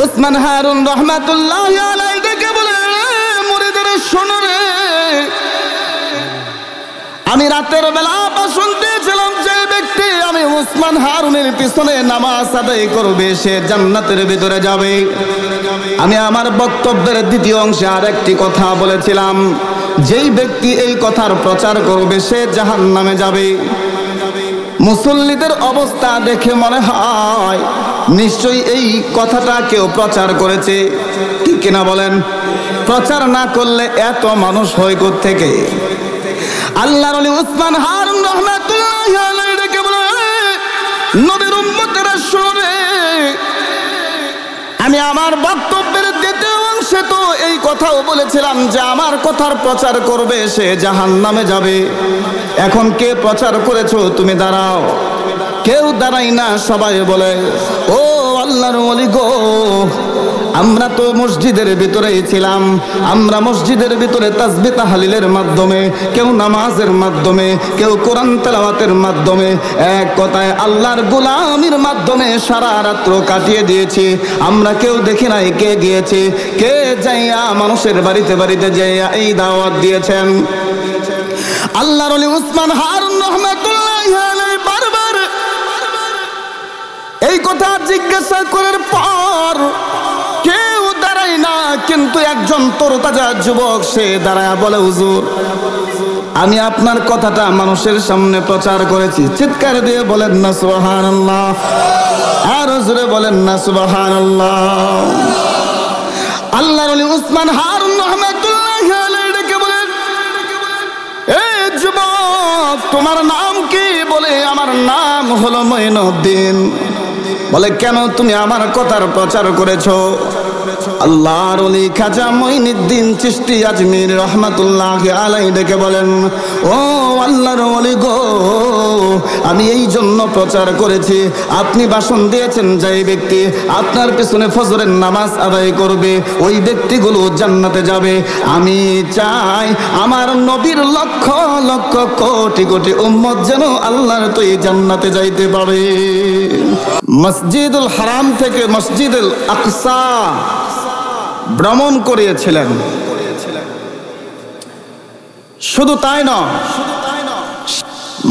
উসমান হারুন রাহমাতুল্লাহি আলাইহি ডেকে বলে, মুরিদরা শোনো রে, আমি রাতের বেলা ভাষণ দিয়েছিলাম, যে ব্যক্তি আমি উসমান হারুনের পিছনে নামাজ আদায় করবে সে জান্নাতের ভিতরে যাবে। আমি আমার বক্তব্যের দ্বিতীয় অংশে আরেকটি কথা বলেছিলাম, যেই ব্যক্তি এই কথার প্রচার করবে সে জাহান্নামে যাবে। মুসল্লিদের অবস্থা দেখে মনে হয় নিশ্চয়ই এই কথাটা কেউ প্রচার করেছে, ঠিক কিনা বলেন? প্রচার না করলে এত মানুষ হয় কোত্থেকে? আল্লাহর ওলি উসমান হারুন রাহমাতুল্লাহি আলাইহি ডেকে বলে, নবীর উম্মতেরা শুনে, আমি আমার বক্তব্যের দ্বিতীয় অংশে তো এই কথাও বলেছিলাম যে আমার কথার প্রচার করবে সে জাহান্নামে যাবে। এখন কে প্রচার করেছো? তুমি দাঁড়াও। কেউ দাঁড়াই না, সবাই বলে, ও আল্লাহর ওলি গো, আমরা তো মসজিদের ভিতরেই ছিলাম, আমরা মসজিদের ভিতরে তাসবিহ তাহলিলের মাধ্যমে, কেউ নামাজের মাধ্যমে, কেউ কোরআন তেলাওয়াতের মাধ্যমে, এক কথায় আল্লাহর গোলামির মাধ্যমে সারা রাত্র কাটিয়ে দিয়েছি। আমরা কেউ দেখি নাই কে গিয়েছে, কে যাইয়া মানুষের বাড়িতে বাড়িতে যাইয়া এই দাওয়াত দিয়েছেন। আল্লাহর ওলি উসমান হারুন রাহমাতুল্লাহি আলাইহি বারবার এই কথা জিজ্ঞাসা করার পর কেউ দাঁড়ায় না, কিন্তু একজন তরতাজা যুবক সে দাঁড়ায় বলে, হুজুর, আমি আপনার কথাটা মানুষের সামনে প্রচার করেছি। চিৎকার দিয়ে বলেন না সুবহানাল্লাহ, আর জোরে বলেন না সুবহানাল্লাহ। আল্লাহর ওলি উসমান হারুন রাহমাতুল্লাহি আলাইহি ডেকে বলেন, এ যুবক, তোমার নাম কি? বলে, আমার নাম হলো মঈনুদ্দিন। বলে, কেন তুমি আমার কথার প্রচার করেছো? আল্লাহর ওলি খাজা মঈনুদ্দিন চিশতি আজমির রাহমাতুল্লাহি আলাইহি ডেকে বলেন, ও আল্লাহর ওলি গো, আমি এই জন্য প্রচার করেছি, আপনি ভাষণ দিয়েছেন যে ব্যক্তি আপনার পিছনে ফজরের নামাজ আদায় করবে ওই ব্যক্তিগুলো জান্নাতে যাবে। আমি চাই আমার নবীর লক্ষ লক্ষ কোটি কোটি উম্মত যেন আল্লাহর তৈ জান্নাতে যাইতে পারে। মসজিদুল হারাম থেকে মসজিদুল আকসা ভ্রমণ করিয়েছিলেন। শুধু তাই নয়,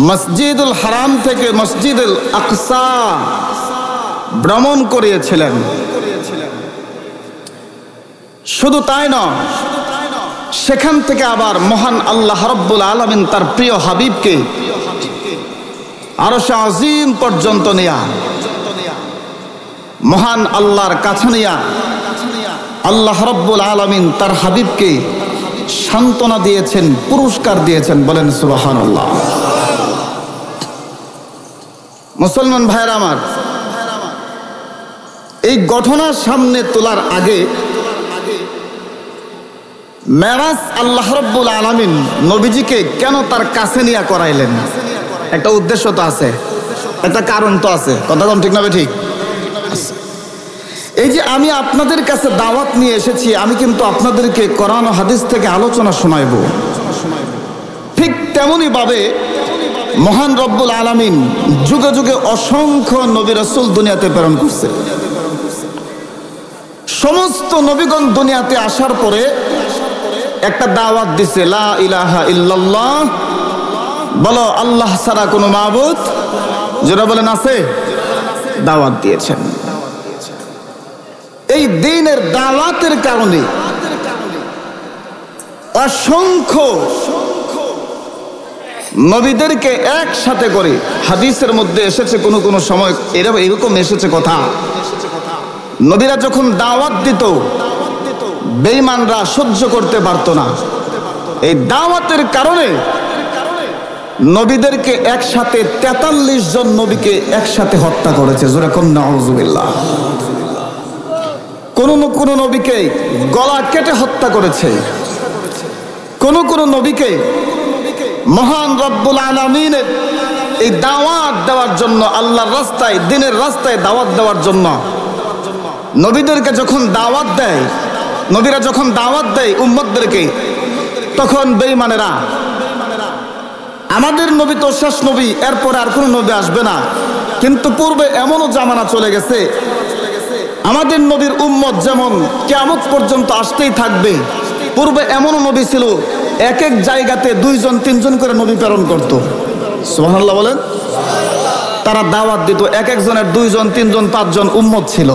মসজিদুল হারাম থেকে মসজিদুল আকসা ভ্রমণ করিয়েছিলেন। শুধু তাই নয়, সেখান থেকে আবার মহান আল্লাহ রাব্বুল আলামিন তার প্রিয় হাবিবকে আরশে আজিম পর্যন্ত নিয়া, মহান আল্লাহর কাছে নিয়া আল্লাহ রাব্বুল আলামিন তার হাবিবকে সান্ত্বনা দিয়েছেন, পুরস্কার দিয়েছেন। বলেন সুবহানাল্লাহ। মুসলমান ভাইরা আমার, এই ঘটনার সামনে তোলার আগে মেরাজ আল্লাহ রাব্বুল আলামিন নবীজিকে কেন তার কাছে নিয়ে করাইলেন? একটা উদ্দেশ্য তো আছে, একটা কারণ তো আছে। কথা কোন ঠিক না? ঠিক। এই যে আমি আপনাদের কাছে দাওয়াত নিয়ে এসেছি, আমি কিন্তু আপনাদেরকে কোরআন ও হাদিস থেকে আলোচনা শোনাইব। ঠিক তেমনি ভাবে মহান রব্বুল আলামিন যুগে যুগে অসংখ্য নবী রাসূল দুনিয়াতে প্রেরণ করছে। সমস্ত নবীগণ দুনিয়াতে আসার পরে একটা দাওয়াত দিছে, লা ইলাহা ইল্লাল্লাহ, বলো আল্লাহ ছাড়া কোনো মাবুদ, যারা বলেন আছে, দাওয়াত দিয়েছেন। এই দ্বীনের দাওয়াতের কারণে অসংখ্য নবীদেরকে একসাথে করে, হাদিসের মধ্যে এসেছে কোন কোন সময় এরকম এসেছে কথা, নবীরা যখন দাওয়াত দিত বেঈমানরা সহ্য করতে পারত না। এই দাওয়াতের কারণে নবীদেরকে একসাথে 43 জন নবীকে একসাথে হত্যা করেছে। জোরে কোন নাউজুবিল্লাহ। কোন নবীকে গলা কেটে হত্যা করেছে, কোন নবীকে মহান রব্বুল আলামিনের এই দাওয়াত দেওয়ার জন্য, আল্লাহর রাস্তায়, দ্বীনের রাস্তায় দাওয়াত দেওয়ার জন্য নবীদেরকে যখন দাওয়াত দেয়, নবীরা যখন দাওয়াত দেয় উম্মতদেরকে, তখন বেঈমানেরা, আমাদের নবী তো শেষ নবী, এরপরে আর কোনো নবী আসবে না, কিন্তু পূর্বে এমনও জামানা চলে গেছে আমাদের নবীর উম্মত যেমন কিয়ামত পর্যন্ত আসতেই থাকবে, পূর্বে এমনও নবী ছিল এক এক জায়গাতে 2-3 করে নবী প্রেরণ করত। সুবহানাল্লাহ বলেন। তারা দাওয়াত দিত, এক একজনের 2-3-5 উম্মত ছিল।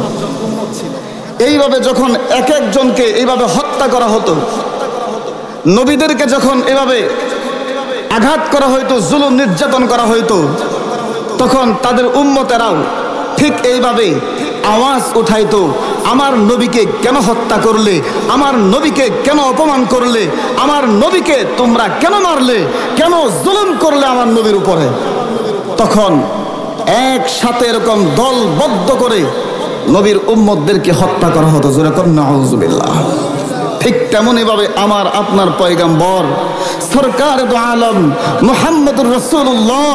এইভাবে যখন এক একজনকে এইভাবে হত্যা করা হতো, নবীদেরকে যখন এভাবে আঘাত করা হইতো, জুলুম নির্যাতন করা হইতো, তখন তাদের উম্মতেরাও ঠিক এইভাবে আওয়াজ উঠাইতো, আমার নবীকে কেন হত্যা করলে, আমার নবীকে কেন অপমান করলে, আমার নবীকে তোমরা কেন মারলে, কেন জুলুম করলে আমার নবীর উপরে। তখন একসাথে এরকম দলবদ্ধ করে নবীর উম্মতদেরকে হত্যা করা হতো। জোরে কোন নাউজুবিল্লাহ। ঠিক তেমনই ভাবে আমার আপনার পয়গম্বর সরকার দু আলম মুহাম্মদুর রাসূলুল্লাহ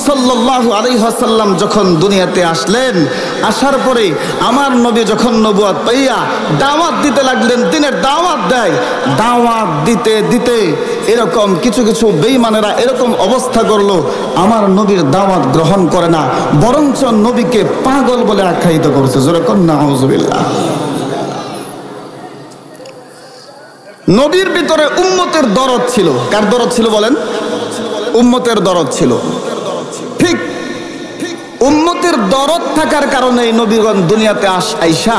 সাল্লাল্লাহু আলাইহি ওয়াসাল্লাম যখন দুনিয়াতে আসলেন, আসার পরে আমার নবী যখন নবুয়ত পাইয়া দাওয়াত দিতে লাগলেন, দিনের দাওয়াত দেয়, দাওয়াত দিতে দিতে এরকম কিছু কিছু বেঈমানেরা এরকম অবস্থা করলো, আমার নবীর দাওয়াত গ্রহণ করে না, বরঞ্চ নবীকে পাগল বলে আখ্যায়িত করছে। জোরে কোন নাউজুবিল্লাহ। নবীর ভিতরে উম্মতের দরদ ছিল। কার দরদ ছিল বলেন? উম্মতের দরদ ছিল। ঠিক উম্মতের দরদ থাকার কারণে নবীগণ দুনিয়াতে আইসা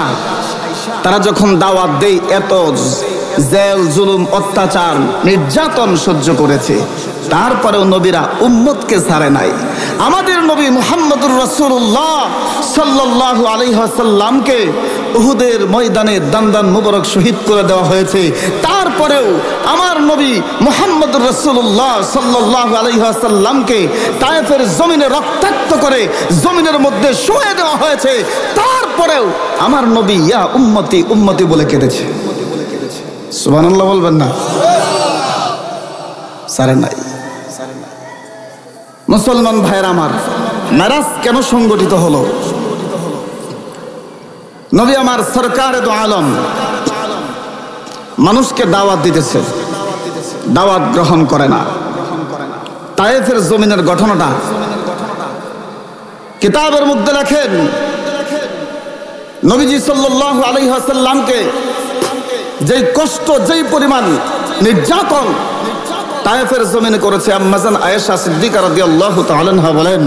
তারা যখন দাওয়াত দেয়, এত জেল জুলুম অত্যাচার নির্যাতন সহ্য করেছে, তারপরেও নবীরা উম্মতকে ছাড়ে নাই। আমাদের নবী মুহাম্মদুর রাসূলুল্লাহ সাল্লাল্লাহু আলাইহি ওয়াসাল্লামকে উহুদের ময়দানে দান মুবারক শহীদ করে দেওয়া হয়েছে, তারপরেও আমার নবী মুহাম্মদুর রাসূলুল্লাহ সাল্লাল্লাহু আলাইহি ওয়াসাল্লামকে তায়েফের জমিনে রক্তাক্ত করে জমিনের মধ্যে শুয়ে দেওয়া হয়েছে, তারপরেও আমার নবী ইয়া উম্মতি উম্মতি বলে কেঁদেছে। সুবহানাল্লাহ বলবেন না? সারে নাই। মুসলমান ভাইয়ের আমার, মেরাজ কেন সংগঠিত হলো? নবী আমার সরকার দু আলম মানুষকে দাওয়াত দিতেছে, দাওয়াত গ্রহণ করে না। তায়েফের জমিনের ঘটনাটা কিতাবের মধ্যে লেখেন, নবীজি সাল্লাল্লাহু আলাইহি ওয়াসাল্লামকে যেই কষ্ট, যেই পরিমাণ নির্যাতন তায়েফের জমিনে করেছে, আম্মাজান আয়েশা সিদ্দিকা রাদিয়াল্লাহু তাআলা আনহা বলেন,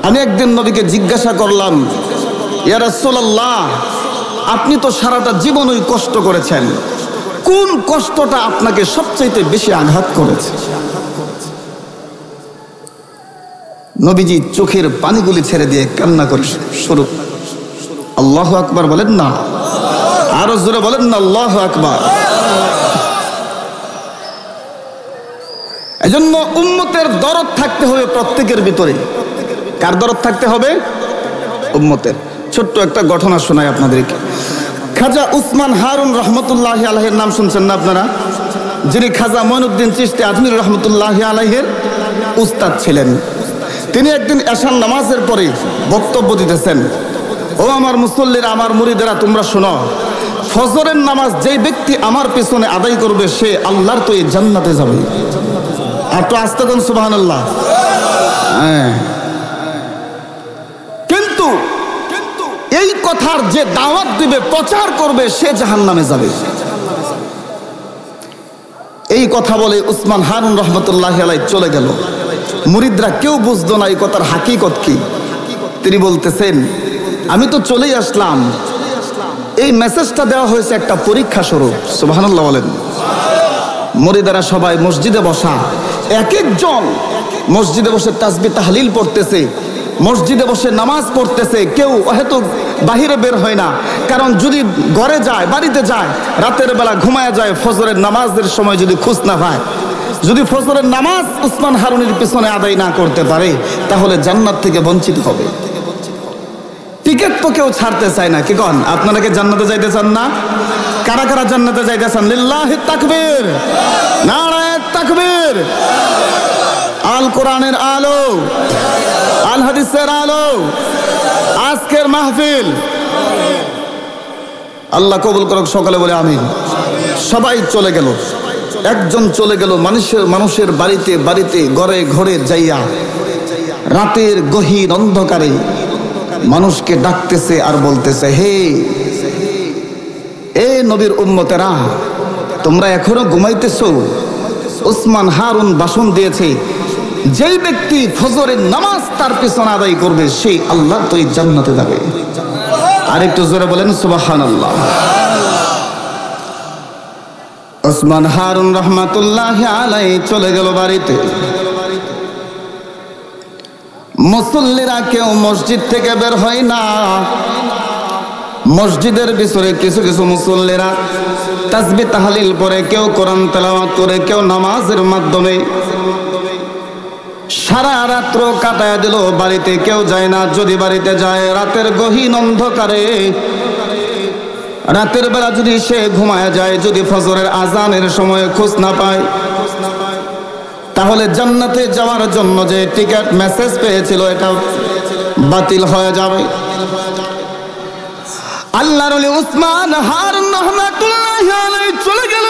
আমি একদিন নবীকে জিজ্ঞাসা করলাম, ইয়া রাসূলুল্লাহ, আপনি তো সারাটা জীবন ওই কষ্ট করেছেন, কোন কষ্টটা আপনাকে সবচেয়ে বেশি আঘাত করেছে? নবীজি চোখের পানিগুলি ছেড়ে দিয়ে কান্না করে শুরু। আল্লাহু আকবার বলেন না? আরো জোরে বলেন না আল্লাহু আকবার। এজন্য উম্মতের দরদ থাকতে হবে প্রত্যেকের ভিতরে। কার দরদ থাকতে হবে? উম্মতের। ছোট্ট একটা ঘটনা শোনাই আপনাদেরকে। খাজা উসমান হারুন রহমতুল্লাহি আলাইহির নাম শুনছেন না আপনারা? যিনি খাজা মঈনুদ্দিন চিশতি আজমির রহমতুল্লাহি আলাইহির উস্তাদ ছিলেন। তিনি একদিন এশার নামাজের পরে বক্তব্য দিতেছেন, ও আমার মুসল্লিরা, আমার মুরিদেরা, তোমরা শোনো, ফজরের নামাজ যেই ব্যক্তি আমার পেছনে আদায় করবে সে আল্লাহর তো এই জান্নাতে যাবে। আর তো আস্তে কোন সুবহানাল্লাহ। হ্যাঁ, কিন্তু এই কথার যে দাওয়াত দিবে, প্রচার করবে, সে জাহান্নামে যাবে। এই কথা বলে উসমান হারুন রহমতুল্লাহি আলাইহি চলে গেল। মুরিদরা কেউ বুঝতো না এই কথার হাকিকত কি। তিনি বলতেছেন, আমি তো চলেই আসলাম, এই মেসেজটা দেওয়া হয়েছে একটা পরীক্ষা স্বরূপ। সুবহানাল্লাহ বলেন। মুরিদারা সবাই মসজিদে বসা, এক একজন মসজিদে বসে তাসবিহ তাহলিল পড়তেছে, মসজিদে বসে নামাজ পড়তেছে, কেউ হয়তো বাহিরে বের হয় না, কারণ যদি ঘরে যায়, বাড়িতে যায়, রাতের বেলা ঘুমায় যায়, ফজরের নামাজের সময় যদি খোঁজ না পায়, যদি ফজরের নামাজ উসমান হারুনের পিছনে আদায় না করতে পারে, তাহলে জান্নাত থেকে বঞ্চিত হবে। টিকিট তো কেউ ছাড়তে চায় না। কি কন, আপনারা কি জান্নাতে যাইতে চান না? কারা কারা জান্নাতে যাইতে চান? লিল্লাহি তাকবীর, নারায়ে তাকবীর। আল কোরআনের আলো, আল হাদিসের আলো, আজকের মাহফিল আল্লাহ কবুল করুক। সকালে বলে আমিন। সবাই চলে গেল, একজন চলে গেল মানুষের বাড়িতে বাড়িতে, ঘরে ঘরে যাইয়া রাতের গহীন অন্ধকারে মানুষকে ডাকতেছে আর বলতেছে, হে এ নবীর উম্মতেরা, তোমরা এখনো ঘুমাইতেছো? ওসমান হারুন ভাষণ দিয়েছে, যেই ব্যক্তি ফজরের নামাজ তার পিছনে আদায় করবে সেই আল্লাহ তো জান্নাতে যাবে। আরেকটু জোরে বলেন সুবহানাল্লাহ। ওসমান হারুন রহমাতুল্লাহি আলাইহি চলে গেল বাড়িতে। মুসল্লিরা কেউ মসজিদ থেকে বের হয় না। মসজিদের ভিতরে কিছু কিছু মুসল্লিরা তাসবিহ তাহলিল পড়ে, কেউ কোরআন তেলাওয়াত করে, কেউ নামাজের মাধ্যমে সারা রাত্র কাটায় দিল। বাড়িতে কেউ যায় না, যদি বাড়িতে যায় রাতের গহীন অন্ধকারে। রাতের বেলা যদি সে ঘুমায় যায়, যদি ফজরের আজানের সময় খোঁজ না পায়, তাহলে জান্নাতে যাওয়ার জন্য যে টিকিট মেসেজ পেয়েছিল এটা বাতিল হয়ে যাবে। আল্লাহর ওলি উসমান হারুন রহমাতুল্লাহি আলাইহি চলে গেল।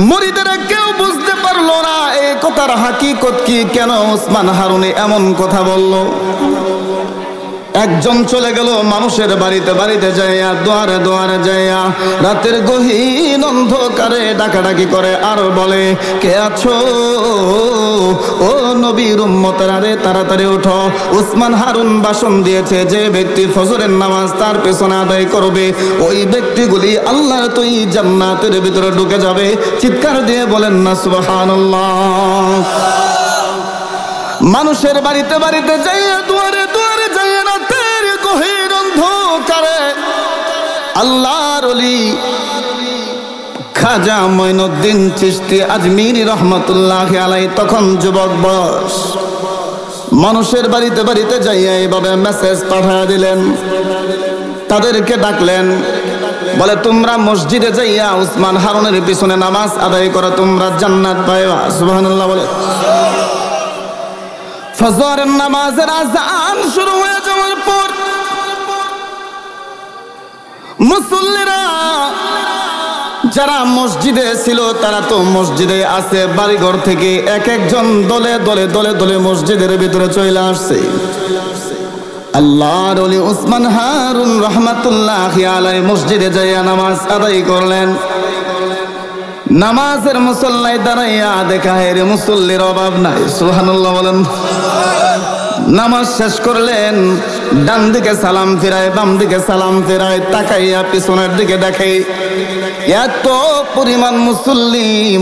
মুরিদেরা কেউ বুঝতে পারলো না এই কথার হাকিকত কি, কেন উসমান হারুন এমন কথা বলল। একজন চলে গেল মানুষের বাড়িতে বাড়িতে যাইয়া, দুয়ারে দুয়ারে যাইয়া রাতের গহীন অন্ধকারে ডাকাডাকি করে আর বলে, কে আছো? ও নবীর উম্মতেরা রে, তাড়াতাড়ি ওঠো। উসমান হারুন ভাষণ দিয়েছে, যে ব্যক্তি ফজরের নামাজ তার পেছনে আদায় করবে ওই ব্যক্তিগুলি আল্লাহর তৈ জান্নাতের ভিতরে ঢুকে যাবে। চিৎকার দিয়ে বলেন না সুবহানাল্লাহ। মানুষের বাড়িতে বাড়িতে যাইয়া, দুয়ারে দুয়ারে যাইয়া রাতের গহীন অন্ধকারে আল্লাহর ওলি খাজা মঈনুদ্দিন চিশতি আজমিরি রহমাতুল্লাহি আলাইহি তখন যুবক বয়স, মানুষের বাড়িতে বাড়িতে যাইয়া এইভাবে মেসেজ পাঠিয়ে দিলেন। তাদেরকে ডাকলেন, বলে তোমরা মসজিদে যাইয়া উসমান হারুনের পিছনে নামাজ আদায় করো, তোমরা জান্নাত পাইবা। সুবহানাল্লাহ বলে। ফজরের নামাজের আযান শুরু হয়ে যাওয়ার পর মুসল্লিরা যারা মসজিদে ছিল তারা তো মসজিদে আছে, বাড়িঘর থেকে এক একজন দলে দলে দলে দলে মসজিদের ভিতরে চলে আসছে। আল্লাহর ওলি উসমান হারুন রহমাতুল্লাহি আলাইহি মসজিদে যাইয়া নামাজ আদায় করলেন। নামাজের মুসল্লায় দাঁড়াইয়া দেখা হয় রে মুসল্লির অভাব নাই। সুবহানাল্লাহ বলেন। নামাজ শেষ করলেন, ডান দিকে সালাম ফিরায়, বাম দিকে সালাম ফিরায়, তাকাইয়া পিছনের দিকে দেখে এত পরিমাণ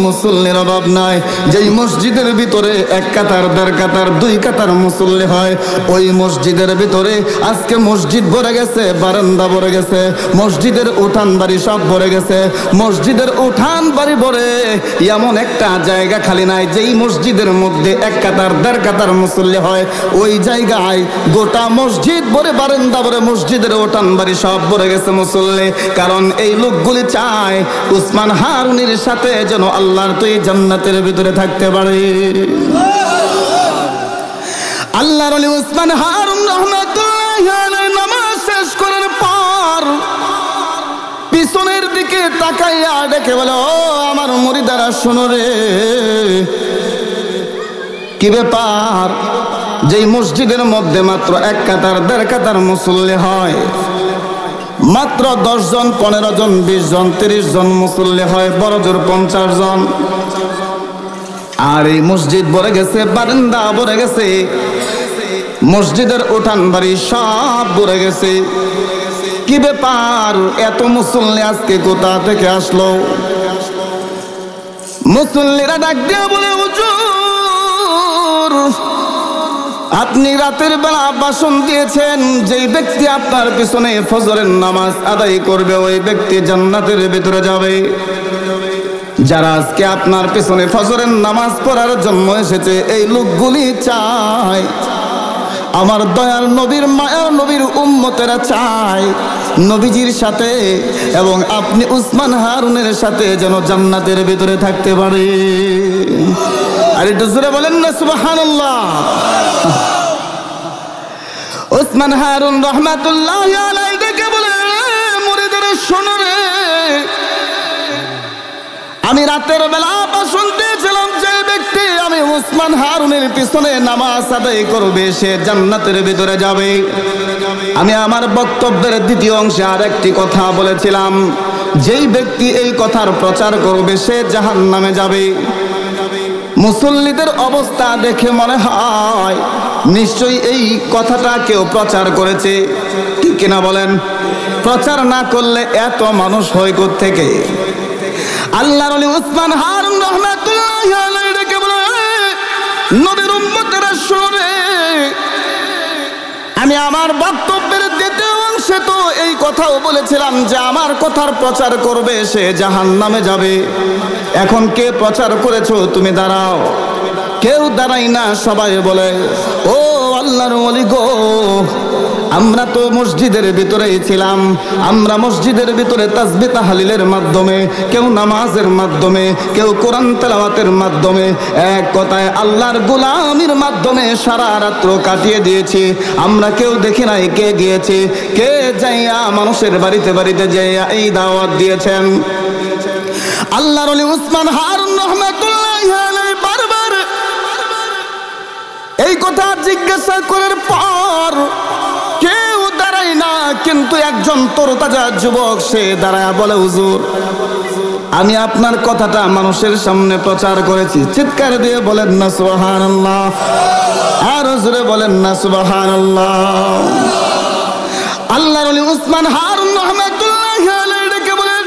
মুসল্লির অভাব নাই। যেই মসজিদের ভিতরে এক কাতার, দেড় কাতার, দুই কাতার মুসল্লি হয়, ওই মসজিদের ভিতরে আজকে মসজিদ ভরে গেছে, বারান্দা ভরে গেছে, মসজিদের উঠান বাড়ি সব ভরে গেছে। মসজিদের উঠান বাড়ি ভরে এমন একটা জায়গা খালি নাই যেই মসজিদের মধ্যে এক কাতার, দেড় কাতার মুসল্লি হয়, ওই জায়গায় গোটা মসজিদ ভরে, বারান্দা ভরে, মসজিদের উঠান বাড়ি সব ভরে গেছে মুসল্লি। কারণ এই লোকগুলি চায় উসমান হারুনের সাথে যেন আল্লাহর তৈ জান্নাতের ভিতরে থাকতে পারে। আল্লাহর ওলি উসমান হারুন রহমাতুল্লাহি আলাইহি নামাজ শেষ করার পর পিছনের দিকে তাকাইয়া দেখে বলে, ও আমার মুরিদারা শোনো রে, কি ব্যাপার? যেই মসজিদের মধ্যে মাত্র এক কাতার, দেড় কাতার মুসল্লি হয়, মাত্র 10 জন, 15 জন, 20 জন, 30 জন মুসল্লি হয়, বড় জোর 50 জন। আর এই মসজিদ ভরে গেছে, বারান্দা ভরে গেছে, মসজিদের উঠান বাড়ি সব ভরে গেছে। কি ব্যাপার? এত মুসল্লি আজকে কোথা থেকে আসলো? মুসল্লিরা ডাক দিয়ে বলে, হুজুর আপনি রাতের বেলা ভাষণ দিয়েছেন, যেই ব্যক্তি আপনার পিছনে ফজরের নামাজ আদায় করবে ওই ব্যক্তি জান্নাতের ভিতরে যাবে। যারা আজকে আপনার পিছনে ফজরের নামাজ পড়ার জন্য এসেছে, এই লোকগুলি চায় আমার দয়ার নবীর, মায়ার নবীর উম্মতেরা চায় নবীজির সাথে এবং আপনি উসমান হারুনের সাথে যেন জান্নাতের ভিতরে থাকতে পারে। আর একটু জোরে বলেন না সুবহানাল্লাহ। উসমান হারুন রহমাতুল্লাহি আলাইহি দেখে বলে, মুরিদেরা শোনো রে, আমি রাতের বেলা ভাষণ দিয়েছিলাম, যে ব্যক্তি আমি উসমান হারুনের পিছনে নামাজ আদায় করবে সে জান্নাতের ভিতরে যাবে। আমি আমার বক্তব্যের দ্বিতীয় অংশে আরেকটি কথা বলেছিলাম, যেই ব্যক্তি এই কথার প্রচার করবে সে জাহান্নামে যাবে। মুসল্লিদের অবস্থা দেখে মনে হয় নিশ্চয়ই এই কথাটা কেউ প্রচার করেছে, ঠিক কিনা বলেন? প্রচার না করলে এত মানুষ হয় কোত্থেকে? আল্লাহর ওলি উসমান হারুন রাহমাতুল্লাহি আলাইহি ডেকে বলে, নবীর উম্মতেরা শুনে, আমি আমার বক্তব্যের দ্বিতীয় অংশে তো এই কথাও বলেছিলাম যে আমার কথার প্রচার করবে সে জাহান্নামে যাবে। এখন কে প্রচার করেছো তুমি দাঁড়াও? কেউ দাঁড়াই না, সবাই বলে ও আল্লাহর ওলি গো, আমরা তো মসজিদের ভিতরেই ছিলাম, আমরা মসজিদের ভিতরে তাসবিহ তাহলিলের মাধ্যমে, কেউ নামাজের মাধ্যমে, কেউ কোরআন তেলাওয়াতের মাধ্যমে, এক কথায় আল্লাহর গোলামির মাধ্যমে সারা রাত্র কাটিয়ে দিয়েছি। আমরা কেউ দেখি নাই কে গিয়েছে, কে যাইয়া মানুষের বাড়িতে বাড়িতে যাইয়া এই দাওয়াত দিয়েছেন। আল্লাহর ওলি উসমান হারুন রাহমাতুল্লাহি আলাইহি বারবার এই কথা জিজ্ঞাসা করার পর কেউ দাঁড়ায় না, কিন্তু একজন তরতাজা যুবক সে দাঁড়ায় বলে, হুজুর আমি আপনার কথাটা মানুষের সামনে প্রচার করেছি। চিৎকার দিয়ে বলেন না সুবহানাল্লাহ, আর জোরে বলেন না সুবহানাল্লাহ। আল্লাহর ওলি উসমান হারুন রাহমাতুল্লাহি আলাইহি ডেকে বলেন,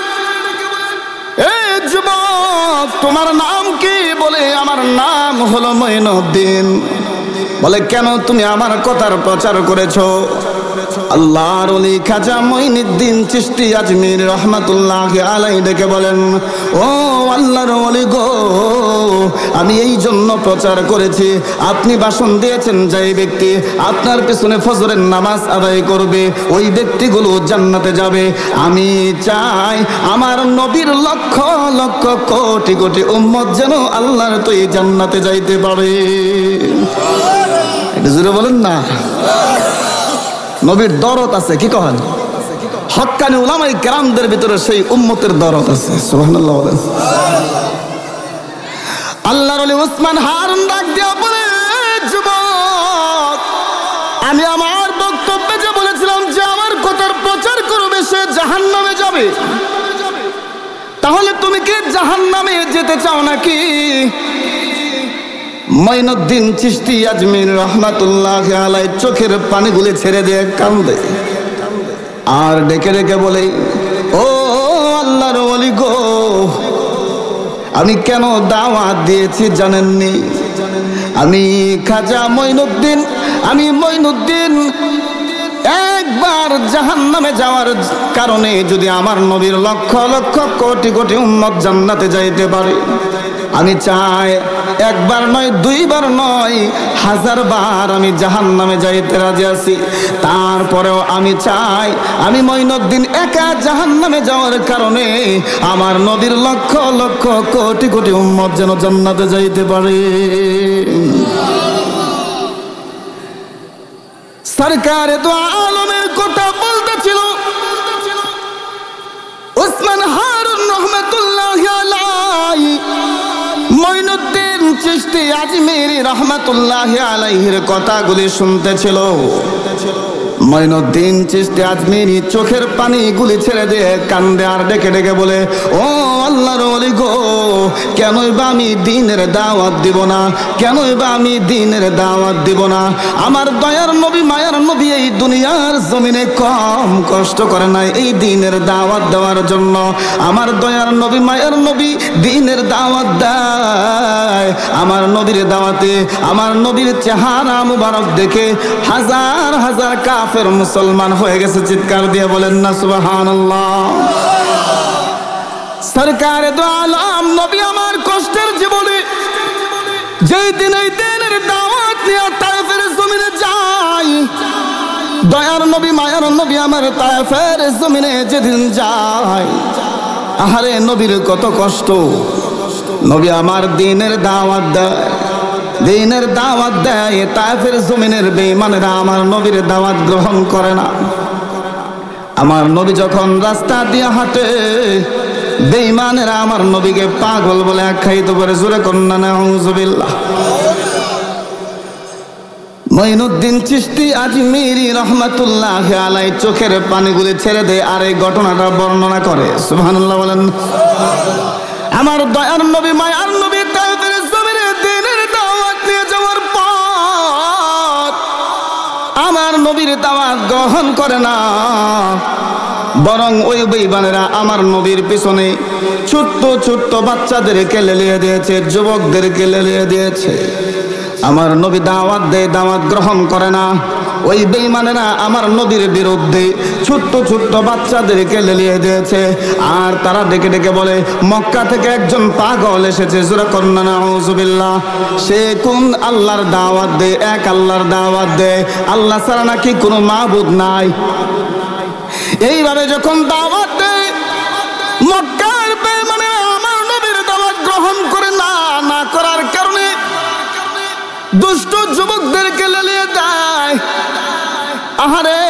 এ যুবক তোমার নাম কি? বলে আমার নাম হলো মঈনুদ্দিন। বলে কেন তুমি আমার কথার প্রচার করেছো? আল্লাহর ওলি খাজা মঈনুদ্দিন চিশতি আজমির রহমাতুল্লাহি আলাইহি ডেকে বলেন, ও আল্লাহর ওলি গো, আমি এই জন্য প্রচার করেছি, আপনি ভাষণ দিয়েছেন যে ব্যক্তি আপনার পিছনে ফজরের নামাজ আদায় করবে ওই ব্যক্তিগুলো জান্নাতে যাবে। আমি চাই আমার নবীর লক্ষ লক্ষ কোটি কোটি উম্মত যেন আল্লাহর তো এই জান্নাতে যাইতে পারে। এটা জোরে বলেন না। নবীর দরদ আছে, কি কহেন? হক্কানি উলামায়ে কেরামদের ভিতরে সেই উম্মতের দরদ আছে। সুবহানাল্লাহ বলেন। আল্লাহর ওলি উসমান হারুন ডাক দিয়া বলে, যুবক আমি আমার বক্তব্যে যে বলেছিলাম যে আমার কথার প্রচার করবে সে জাহান্নামে যাবে, তাহলে তুমি কি জাহান্নামে যেতে চাও নাকি? মঈনুদ্দিন চিশতি আজমির রহমাতুল্লাহি আলাইহি চোখের পানিগুলি ছেড়ে দিয়ে কান্দে আর ডেকে ডেকে বলে, ও আল্লাহর ওলি গো, আমি কেন দাওয়াত দিয়েছি জানেননি? আমি খাজা মঈনুদ্দিন, আমি মঈনুদ্দিন একবার জাহান্নামে যাওয়ার কারণে যদি আমার নবীর লক্ষ লক্ষ কোটি কোটি উম্মত জান্নাতে যাইতে পারে, আমি চাই একবার নয়, দুইবার নয়, 1000 বার আমি জাহান্নামে যাইতে রাজি আছি। তারপরেও আমি চাই আমি মঈনুদ্দিন একা জাহান্নামে যাওয়ার কারণে আমার নবীর লক্ষ লক্ষ কোটি কোটি উম্মত যেন জান্নাতে যাইতে পারে। সরকারে তো আলমের কথা বলতেছিল উসমান হারুন রাহমাতুল্লাহি আলাইহি। মঈনুদ্দিন চিশতি আজমিরি রহমাতুল্লাহি আলাইহির কথাগুলি শুনতেছিল। মঈনুদ্দিন চিশতি আজমিরি চোখের পানিগুলি ছেড়ে দিয়ে কান্দে আর ডেকে ডেকে বলে, ও আল্লাহর ওলি গো, কেনই বা আমি দ্বীনের দাওয়াত দিব না? কেনই বা আমি দ্বীনের দাওয়াত দিব না? আমার দয়ার নবী মায়ার নবী এই দুনিয়ার জমিনে কম কষ্ট করে নাই এই দ্বীনের দাওয়াত দেওয়ার জন্য। আমার দয়ার নবী মায়ার নবী দ্বীনের দাওয়াত দেয়। আমার নবীর দাওয়াতে আমার নবীর চেহারা মুবারক দেখে হাজার হাজার কাফের মুসলমান হয়ে গেছে। চিৎকার দিয়ে বলেন না সুবহানাল্লাহ। সরকারে দো আলম নবী আমার কষ্টের জীবনে যেই দিন এই দিনের দাওয়াত নিয়ে তায়েফের জমিনে যায়, দয়ার নবী মায়ার নবী আমার তায়েফের জমিনে যেদিন যায়, আহারে নবীর কত কষ্ট। নবী আমার দ্বীনের দাওয়াত দেয়, দ্বীনের দাওয়াত দেয়, তায়েফের জমিনের বেঈমানেরা আমার নবীর দাওয়াত গ্রহণ করে না। আমার নবী যখন রাস্তা দিয়ে হাঁটে, বেঈমানেরা আমার নবীকে পাগল বলে আখ্যায়িত করে। জোরে কন্যা নাউজুবিল্লাহ। মঈনুদ্দিন চিশতি আজমিরি রহমাতুল্লাহ আলাই চোখের পানিগুলি ছেড়ে দেয় আর এই ঘটনাটা বর্ণনা করে। সুবহানাল্লাহ বলেন। আমার দয়ার নবী মায়ার নবী তায়েফের জমিনে দ্বীনের দাওয়াত নিয়ে যাওয়ার পর আমার নবীর দাওয়াত গ্রহণ করে না, বরং ওই বেঈমানেরা আমার নবীর পিছনে ছোট্ট ছোট্ট বাচ্চাদেরকে লেলিয়ে দিয়েছে, যুবকদেরকে লেলিয়ে দিয়েছে। আমার নবী দাওয়াত দেয়, দাওয়াত গ্রহণ করে না। ওই বেঈমানেরা আমার নবীর বিরুদ্ধে ছোট্ট ছোট্ট বাচ্চাদেরকে লেলিয়ে দিয়েছে। আর তারা ডেকে ডেকে বলে, মক্কা থেকে একজন পাগল এসেছে, জোরে কন্না নাউজুবিল্লাহ। সে কোন আল্লাহর দাওয়াত দেয়? এক আল্লাহর দাওয়াত দেয়, আল্লাহ ছাড়া নাকি কোনো মাবুদ নাই। এইভাবে যখন দাওয়াত দেয়, মক্কার বেঈমানেরা আমার নবীর দাওয়াত গ্রহণ করে না, না করার কারণে দুষ্ট যুবকদেরকে লেলিয়ে দেয়। আহারে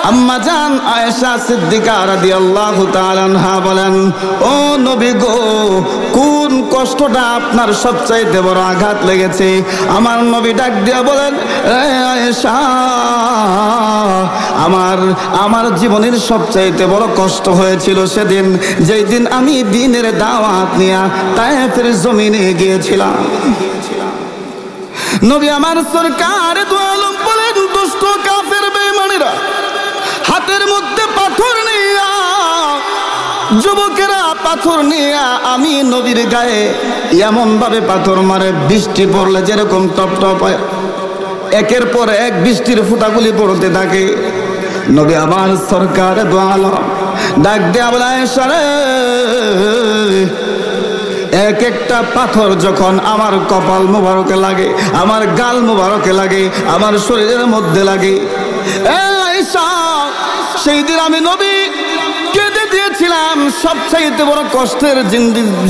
আম্মা জান আয়েশা সিদ্দিকা রাদিয়াল্লাহু তাআলা আনহা বলেন, ও নবী গো, কোন কষ্টটা আপনার সবচাইতে বড় আঘাত লেগেছে? আমার নবী ডাক দিয়া বলেন, আয়েশা, আমার জীবনের সবচাইতে বড় কষ্ট হয়েছিল সেদিন, যেই দিন আমি দ্বীনের দাওয়াত নিয়ে তায়েফের জমিনে গিয়েছিলাম। নবী আমার সরকার দু আলম বলেন, দুষ্ট কাফের বেঈমানেরা হাতের মধ্যে পাথর নিয়া, যুবকেরা পাথর নিয়া আমি নবীর গায়ে এমন ভাবে পাথর মারে, বৃষ্টি পড়লে যেরকম টপ টপ একের পর এক বৃষ্টির ফোঁটাগুলি পড়তে থাকে। নবী আমার সরকার দু আলম ডাক দেয়া বলে, আয়েশা রে, এক একটা পাথর যখন আমার কপাল মোবারকে লাগে, আমার গাল মোবারকে লাগে, আমার শরীরের মধ্যে লাগে, সেই দিন আমি নবী কেঁদে দিয়েছিলাম। সবচাইতে বড় কষ্টের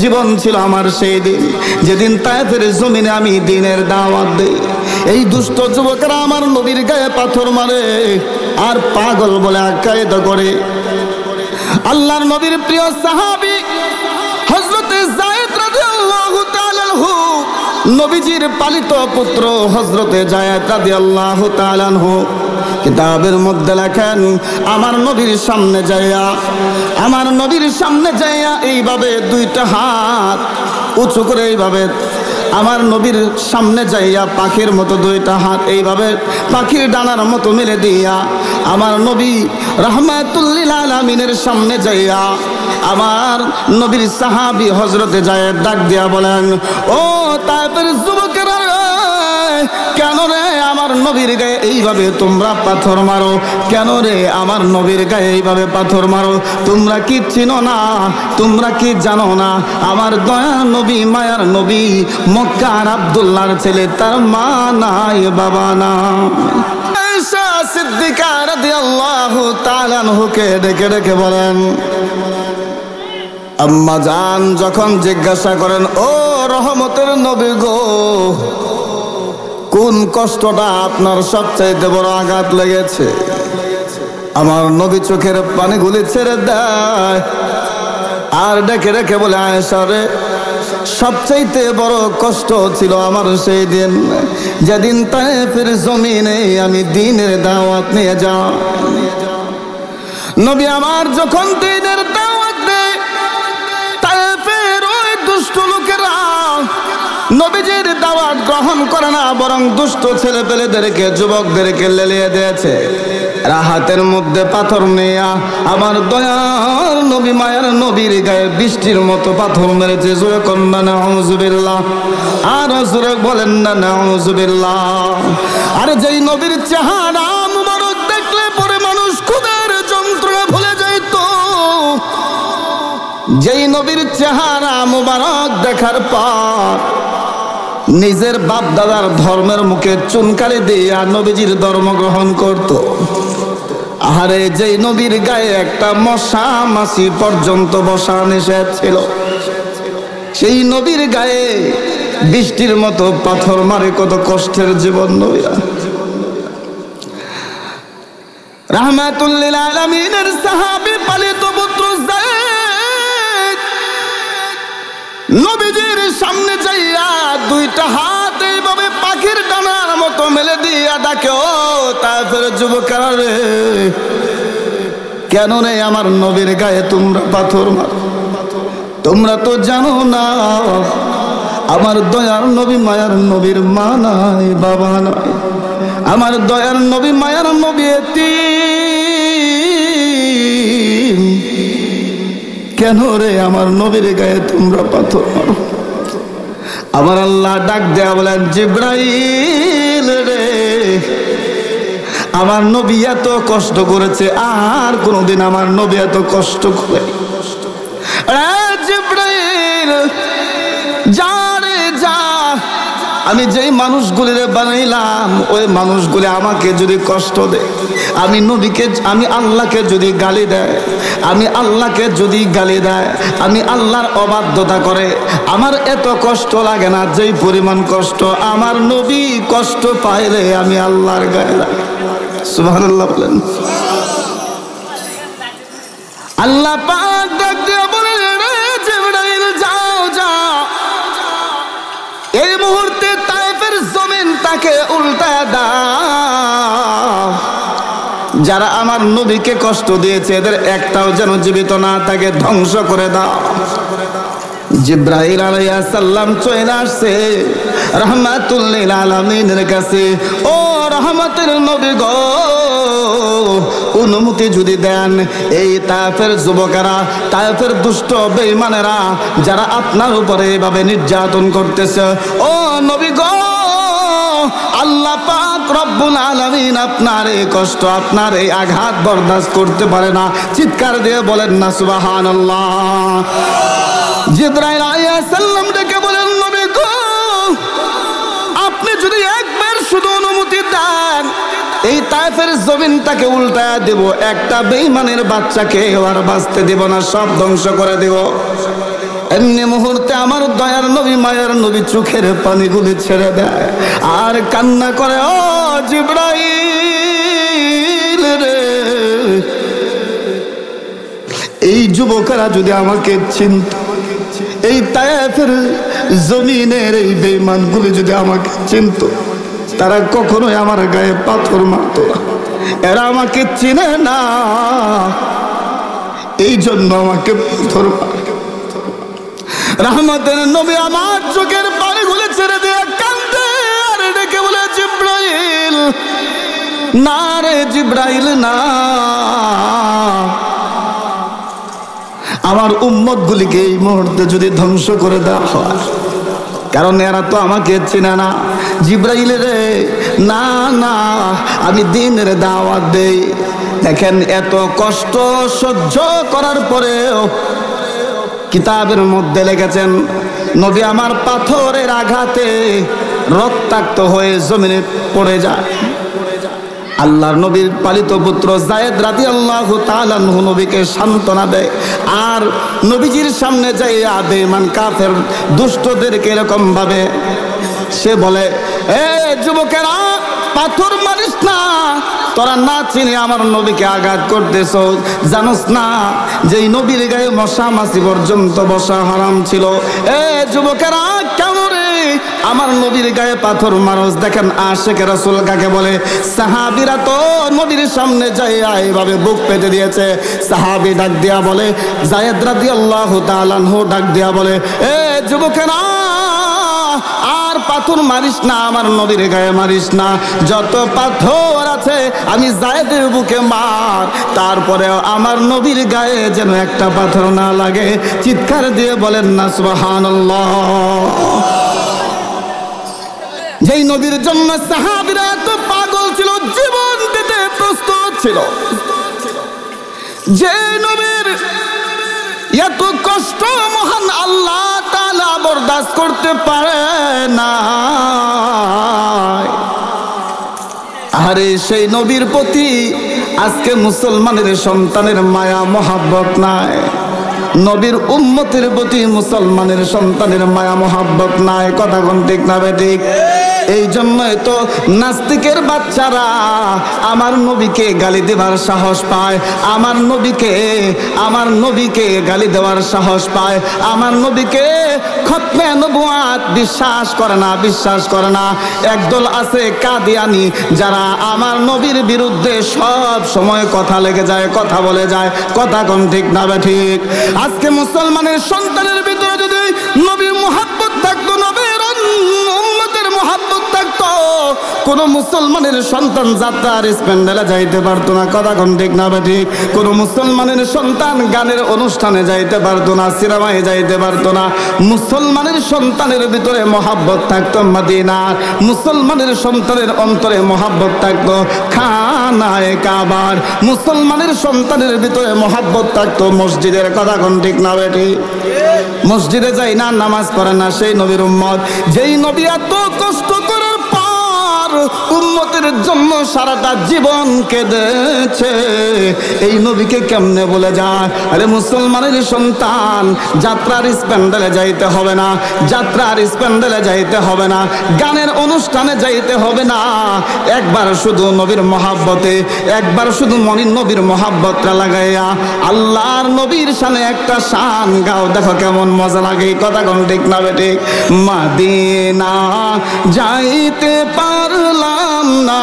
জীবন ছিল আমার সেই দিন, যেদিন তায়েফের জমিনে আমি দ্বীনের দাওয়াত দেই। এই দুষ্ট যুবকেরা আমার নবীর গায়ে পাথর মারে আর পাগল বলে আখ্যায়িত করে। আল্লাহর নবীর প্রিয় সাহাবী হযরতে যায়েদ রাদিয়াল্লাহু তাআলা আনহু, নবীজির পালিত পুত্র হযরতে যায়েদ রাদিয়াল্লাহু তাআলা আনহু কিতাবের মধ্যে লেখেন, আমার নবীর সামনে যাইয়া এইভাবে দুইটা হাত উঁচু করে এইভাবে আমার নবীর সামনে যাইয়া পাখির মতো দুইটা হাত এইভাবে পাখির ডানার মতো মেলে দিয়া আমার নবী রাহমাতুল লিল আলামিনের সামনে যাইয়া আমার নবীর সাহাবী হযরতে যায়েদ ডাক দিয়া বলেন, ও তায়েফের যুবকেরা, কেন রে আমার নবীর গায়ে এইভাবে তোমরা পাথর মারো? কেন রে আমার নবীর গায়ে এইভাবে পাথর মারো? তোমরা কি চিনো না? তোমরা কি জানো না? আমার দয়া নবী, মায়ার নবী, মক্কার আব্দুল্লাহর ছেলে, তার মা নাই, বাবা না। আয়েশা সিদ্দিকা রাদিয়াল্লাহু তাআলা আনহুকে ডেকে ডেকে বলেন, আম্মা জান যখন জিজ্ঞাসা করেন, ও রহমতের নবী গো, কোন কষ্টটা আপনার সবচাইতে বড় আঘাত লেগেছে? আমার নবী চোখের পানিগুলি ছেড়ে দেয় আর ডেকে ডেকে বলে, আয়েশা রে, সবচাইতে বড় কষ্ট ছিল আমার সেই দিন, যেদিন তায়েফের জমিনে আমি দ্বীনের দাওয়াত নিয়ে যাই। নবী আমার যখন দ্বীনের দাওয়াত দেয়, তায়েফের ওই দুষ্ট লোকেরা নবীজির দাওয়াত গ্রহণ করে না, বরং দুষ্ট ছেলে পেলেদেরকে, যুবকদেরকে লেলিয়ে দিয়েছে। হাতের মধ্যে পাথর নিয়া আমার দয়ার নবী, মায়ের নবীর গায়ে বৃষ্টির মতো পাথর মেরেছে। জোরে কন্না নাউজুবিল্লাহ, আর জোরে বলেন না নাউজুবিল্লাহ। আর যেই নবীর চেহারা মুবারক দেখলে পরে মানুষ ক্ষুধার যন্ত্রণা ভুলে যাইত, যেই নবীর চেহারা মুবারক দেখার পর নিজের বাপ দাদার ধর্মের মুখে চুনকালি দিয়া নবীজির ধর্ম গ্রহণ করত। আরে যেই নবীর গায়ে একটা মশা মাছি পর্যন্ত বসা নিষেধ ছিল, সেই নবীর গায়ে বৃষ্টির মতো পাথর মারে, কত কষ্টের জীবন নবীরা। রাহমাতুল লিল আলামিনের সাহাবী পালিত পুত্র যায়েদ নবীজির সামনে যাইয়া দুইটা হাত এইভাবে পাখির ডানার মতো মেলে দিয়া ডাকে, ও তায়েফের যুবকেরা রে, কেন রে আমার নবীর গায়ে তোমরা পাথর মারো? তোমরা তো জানো না আমার দয়ার নবী মায়ার নবীর মা নাই বাবা নাই, আমার দয়ার নবী মায়ার নবী এতিম, কেন রে আমার নবীর গায়ে তোমরা পাথর মারো? আমার আল্লাহ ডাক দেয়া বলেন, জিব্রাইল রে, আমার নবী এত কষ্ট করেছে, আর কোনদিন আমার নবী এত কষ্ট করে। জিব্রাইল যা রে যা, আমি যেই মানুষগুলিরে বানাইলাম ওই মানুষগুলি আমাকে যদি কষ্ট দেয়, আমি নবীকে, আমি আল্লাহকে যদি গালি দেয়, আমি আল্লাহকে যদি গালি দেয়, আমি আল্লাহর অবাধ্যতা করে, আমার এত কষ্ট লাগে না যেই পরিমাণ কষ্ট আমার নবী কষ্ট পাইলে আমি আল্লাহর গায়ে লাগে। সুবহানাল্লাহ বলেন। আল্লাহ পাক ডাক দিয়ে বলেন, রে জিবরাইল যাও যাও, এই মুহূর্তে তায়েফের জমিন তাকে উল্টায় দাও, যারা আমার নবীকে কষ্ট দিয়েছে এদের একটাও যেন জীবিত না তাকে ধ্বংস করে দাও। জিব্রাইল আলাইহিস সালাম চলে আসছে রাহমাতুল লিল আলামিনের কাছে। ও রহমতের নবী গো, অনুমতি যদি দেন, এই তায়েফের যুবকেরা, তায়েফের দুষ্ট বেঈমানেরা যারা আপনার উপরে এভাবে নির্যাতন করতেছে, ও নবী গো, আল্লাহ পাক রব্বুল আলামিন আপনার এই কষ্ট, আপনার এই আঘাত বরদাস্ত করতে পারে না। চিৎকার দিয়ে বলেন না সুবহানাল্লাহ। জিবরাইল আলাইহিস সালাম ডেকে বলেন, নবী গো, আপনি যদি একবার শুধু অনুমতি দেন, এই তায়েফের জমিনটাকে উল্টায়া দেব, একটা বেঈমানের বাচ্চাকে আর বাঁচতে দেব না, সব ধ্বংস করে দেব। এমনি মুহূর্তে আমার দয়ার নবী মায়ার নবী চোখের পানিগুলি ছেড়ে দেয় আর কান্না করে, ও জিবরাইল রে, এই যুবকেরা যদি আমাকে চিনত, এই তায়েফের জমিনের এই বেঈমানগুলি যদি আমাকে চিনত, তারা কখনোই আমার গায়ে পাথর মারত না। এরা আমাকে চিনে না, এই জন্য আমাকে পাথর মারে। রহমতের নবী আমার চোখের পানিগুলি ছেড়ে দিয়ে কান্দে আর ডেকে বলে, জিবরাইল না রে জিবরাইল না, আমার উম্মত গুলিকে এই মুহূর্তে যদি ধ্বংস করে দেওয়া হয়, কারণ এরা তো আমাকে চেনে না। জিবরাইল রে, না না, আমি দ্বীনের দাওয়াত দেই। দেখেন এত কষ্ট সহ্য করার পরেও কিতাবের মধ্যে লিখেছেন, নবী আমার পাথরের আঘাতে রক্তাক্ত হয়ে জমিনে পড়ে যায়। আল্লাহর নবীর পালিত পুত্র যায়েদ রাদিয়াল্লাহু তাআলা আনহু নবীকে সান্ত্বনা দেয়, আর নবীজির সামনে যাইয়া বেঈমান কাফের দুষ্টদেরকে এরকম ভাবে সে বলে, এ যুবকেরা, পাথর মারিস না, তোরা না চিনে আমার নবীকে আঘাত করতেছ, জানোস না যেই নবীর গায়ে মশা মাছি পর্যন্ত বসা হারাম ছিল। এ যুবকেরা, কেন রে আমার নবীর গায়ে পাথর মারস? দেখেন আশিকে রাসূল কাকে বলে। সাহাবীরা তো নবীর সামনে যাইয়া এইভাবে বুক পেতে দিয়েছে। সাহাবী ডাক দিয়া বলে, যায়েদ রাদিয়াল্লাহু তাআলা আনহু ডাক দিয়া বলে, এ যুবকেরা, আর পাথর মারিস না, আমার নবীর গায়ে মারিস না, যত পাথর আছে আমি যায়েদের বুকে মার, তারপরেও আমার নবীর গায়ে যেন একটা পাথর না লাগে। চিৎকার দিয়ে বলেন না সুবহানাল্লাহ। যেই নবীর জন্য সাহাবীরা এত পাগল ছিল, জীবন দিতে প্রস্তুত ছিল, যে নবীর এত কষ্ট মহান আল্লাহ তাআলা বরদাস্ত করতে পারে না, আরে সেই নবীর প্রতি আজকে মুসলমানের সন্তানের মায়া মহাব্বত নাই। নবীর উম্মতের প্রতি মুসলমানের সন্তানের মায়া মহাব্বত নাই। কথা কোন ঠিক না বেঠিক? এই জন্যই তো নাস্তিকের বাচ্চারা আমার নবীকে গালি দেওয়ার সাহস পায়, আমার নবীকে গালি দেওয়ার সাহস পায়, আমার নবীকে খতমে নবুয়াত বিশ্বাস করে না। একদল আছে কাদিয়ানি, যারা আমার নবীর বিরুদ্ধে সব সময় কথা লেগে যায়, কথা বলে যায়। কথা কোন ঠিক না ঠিক? আজকে মুসলমানের সন্তানের ভিতরে যদি নবীর মুহাব্বত থাকতো, নবীর উম্মতের মুহাব্বত থাকতো, কোন মুসলমানের সন্তান যাত্রার স্প্যান্ডেলে যাইতে পারতো না। কথা কোন ঠিক না ঠিক? কোন মুসলমানের সন্তান গানের অনুষ্ঠানে যাইতে পারতো না, সিনেমায় যাইতে পারতো না। মুসলমানের সন্তানের ভিতরে মহাব্বত থাকতো মদিনার, মুসলমানের সন্তানের অন্তরে মহাব্বত থাকতো খানায়ে কাবার, মুসলমানের সন্তানের ভিতরে মহাব্বত থাকতো মসজিদের। কথা কোন ঠিক না ঠিক? মসজিদে যাই না, নামাজ পড়ে না সেই নবীর উম্মত, যেই নবী এত কষ্ট করার পর উম্মতের জন্য সারাটা জীবন কেঁদেছে, এই নবীকে কেমনে বলে যায়? আরে মুসলমানের সন্তান, যাত্রার স্প্যান্ডেলে যাইতে হবে না, যাত্রার স্প্যান্ডেলে যাইতে হবে না, গানের অনুষ্ঠানে যাইতে হবে না। একবার শুধু নবীর মহাব্বতে, একবার শুধু নবীর মহাব্বতটা লাগাইয়া আল্লাহর নবীর শানে একটা শান গাও, দেখো কেমন মজা লাগে। কথা কোন ঠিক না ঠিক? মদিনা যাইতে পারলাম না,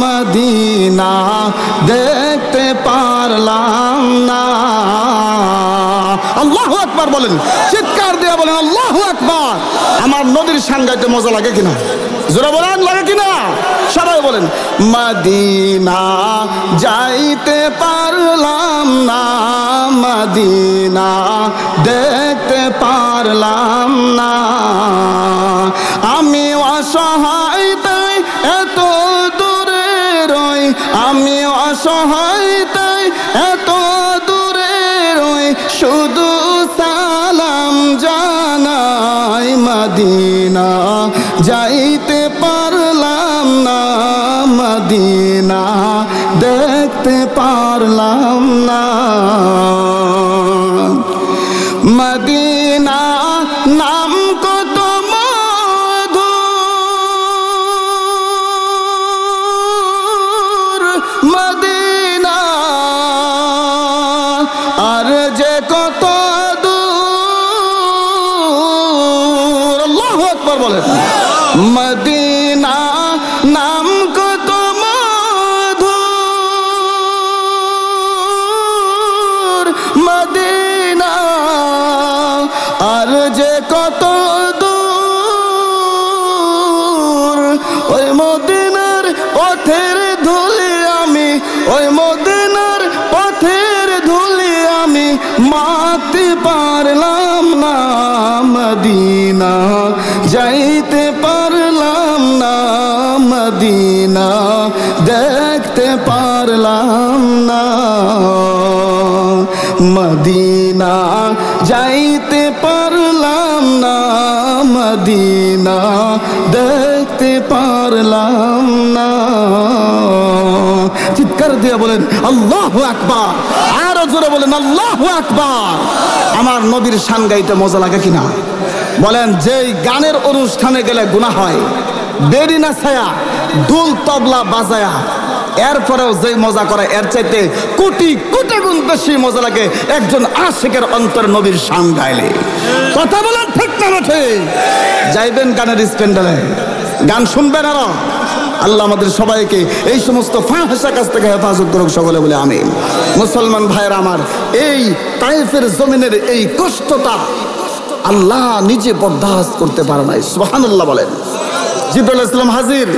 মদিনা দেখতে পারলাম না। আল্লাহু আকবার বলেন, চিৎকার দিয়ে বলেন আল্লাহু আকবার। আমার নবীর শান গাইতে মজা লাগে কিনা? জোরে বলেন, লাগে কিনা? সবাই বলেন মদিনা যাইতে পারলাম না, মদিনা দেখতে পারলাম না। আমি অসহায় তাই এত দূরে রই, আমি অসহায় তাই এত দূরে রই, শুধু সালাম জানাই, মদিনা যাইতে পারলাম না, মদিনা দেখতে পারলাম না। মদিনা নাম কত মধুর, মদিনা আর যে কত দূর। আল্লাহু আকবার বলেন। মদিনা নাম কত মধুর, মদিনা আর যে কত দূর। ওই মদিনার পথের ধুলি আমি, ওই মদিনার পথের ধুলি আমি মাখতে পারলাম না, মদিনা যাইতে পারলাম না, মদিনা দেখতে পারলাম না। মদিনা যাইতে পারলাম না, মদিনা দেখতে পারলাম না। চিৎকার দিয়ে বলেন আল্লাহু আকবার, আরো জোরে বলেন আল্লাহু আকবার। আমার নবীর শান গাইতে মজা লাগে কিনা বলেন? যেই গানের অনুষ্ঠানে গেলে গুনাহ হয়, বেড়ি না ছায়া, দুল তবলা বাজায়া, এরপরেও যেই মজা করে এর চাইতে কোটি কোটি গুণ বেশি মজা লাগে একজন আশিকের অন্তর নবীর শান গাইলে। কথা বলেন ঠিক না ঠিক? যাইবেন গানের স্প্যান্ডেলে, গান শুনবেন আরো। আল্লাহ আমাদের সবাইকে এই সমস্ত ফাহিশা কাজ থেকে হেফাজত করুক, সকলে বলে আমিন। মুসলমান ভাইয়েরা আমার, এই তায়েফের জমিনের এই কষ্টটা আল্লাহ নিজে বরদাস্ত করতে পারে নাই। সুবহানাল্লাহ বলেন। জিবরাইল আলাইহিস সালাম হাজির,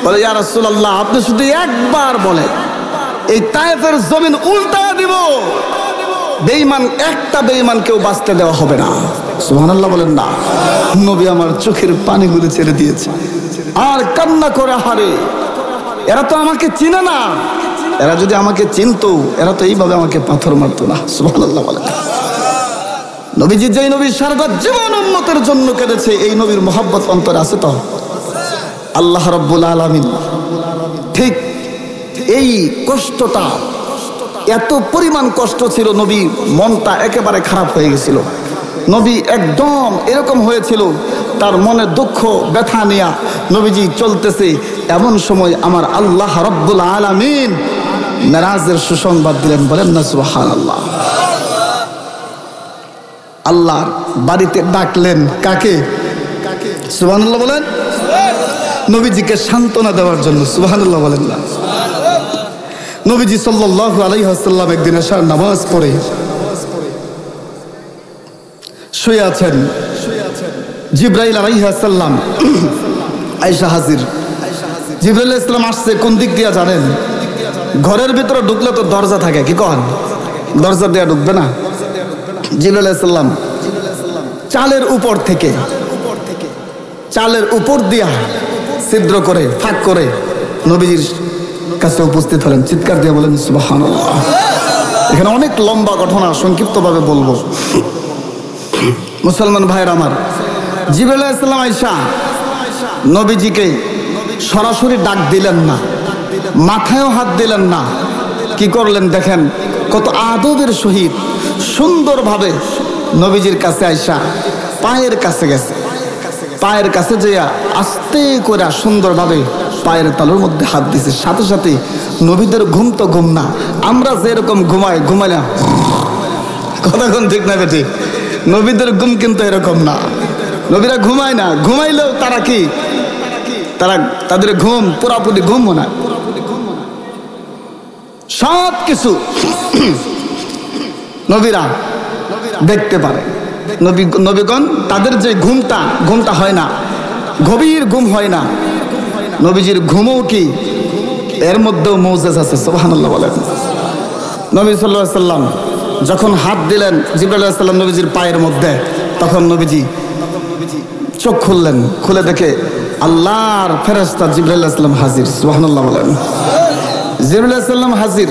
বলে ইয়া রাসূলুল্লাহ, আপনি শুধু একবার বলেন, এই তায়েফের জমিন উল্টায় দিব, বেঈমান একটা বেঈমান কেউ বাঁচতে দেওয়া হবে না। সুবহানাল্লাহ বলেন না। নবী আমার চোখের পানিগুলো ছেড়ে দিয়েছে আর কান্না করে, হারে এরা তো আমাকে চিনে না, এরা যদি আমাকে চিনতো এরা তো এইভাবে আমাকে পাথর মারতো না। সুবহানাল্লাহ বলেন। নবীজি যেই নবীর সারা জীবন উম্মতের জন্য কেঁদেছে, এই নবীর মহব্বত অন্তরে আছে তো? আল্লাহ রাব্বুল আলামিন ঠিক এই কষ্টটা, এত পরিমাণ কষ্ট ছিল, নবী মনটা একেবারে খারাপ হয়ে গেছিল। নবী একদম এরকম হয়েছিল, তার মনে দুঃখ ব্যথা নিয়া নবীজি চলতেছে। এমন সময় আমার আল্লাহ রাব্বুল আলামিন মেরাজের সুসংবাদ দিলেন। বলেন না সুবহানাল্লাহ। আল্লাহর বাড়িতে ডাকলেন কাকে? সুবহানাল্লাহ বলেন। নবীজিকে সান্ত্বনা দেওয়ার জন্য। সুবহানাল্লাহ বলেন না। নবীজি সাল্লাল্লাহু আলাইহি ওয়াসাল্লাম একদিন এশার নামাজ পড়ে শুয়ে আছেন। জিবরাইল আলাইহিস সালাম আয়েশা হাজির। জিবরাইল আলাইহিস সালাম আসছে কোন দিক দিয়ে জানেন? ঘরের ভিতরে ঢুকলে তো দরজা থাকে, কি কন? দরজা দিয়ে ঢুকবে না? জিবরাইল আলাইহিস সালাম চালের উপর থেকে, চালের উপর দিয়া ছিদ্র করে ফাঁক করে নবীজির কাছে উপস্থিত হলেন। চিৎকার দিয়ে বলেন সুবহানাল্লাহ। এখানে অনেক লম্বা ঘটনা, সংক্ষিপ্তভাবে বলবো। মুসলমান ভাইয়ের আমার, জিবরাইল আলাইহিস সালাম আয়েশা নবীজিকে সরাসরি ডাক দিলেন না, মাথায়ও হাত দিলেন না। কি করলেন দেখেন, কত আদবের সহিত সুন্দরভাবে নবীজির কাছে আয়েশা পায়ের কাছে গেছে। পায়ের কাছে যেয়া আস্তে করে সুন্দরভাবে পায়ের তালুর মধ্যে হাত দিছে। সাথে সাথে নবীদের ঘুম তো ঘুম না, আমরা যেরকম ঘুমাই না, কতক্ষণ ঠিক না বেঠিক? নবীদের ঘুম কিন্তু এরকম না। নবীরা ঘুমায় না, ঘুমাইলেও তারা কি, তাদের ঘুম পুরাপুরি ঘুম না, সব কিছু নবীরা দেখতে পারে। নবীগণ তাদের যে ঘুমটা হয় না, গভীর ঘুম হয় না। নবীজির ঘুমও কি, এর মধ্যেও মুজিজা আছে। সুবহানাল্লাহ বলেন। নবী সাল্লাল্লাহু আলাইহি ওয়াসাল্লাম যখন হাত দিলেন জিবরাইল আলাইহিস সালাম নবীজির পায়ের মধ্যে, তখন নবীজি চোখ খুললেন। খুলে দেখে আল্লাহর ফেরেশতা জিবরাইল আলাইহিস সালাম হাজির। সুবহানাল্লাহ বলেন। জিবরাইল আলাইহিস সালাম হাজির,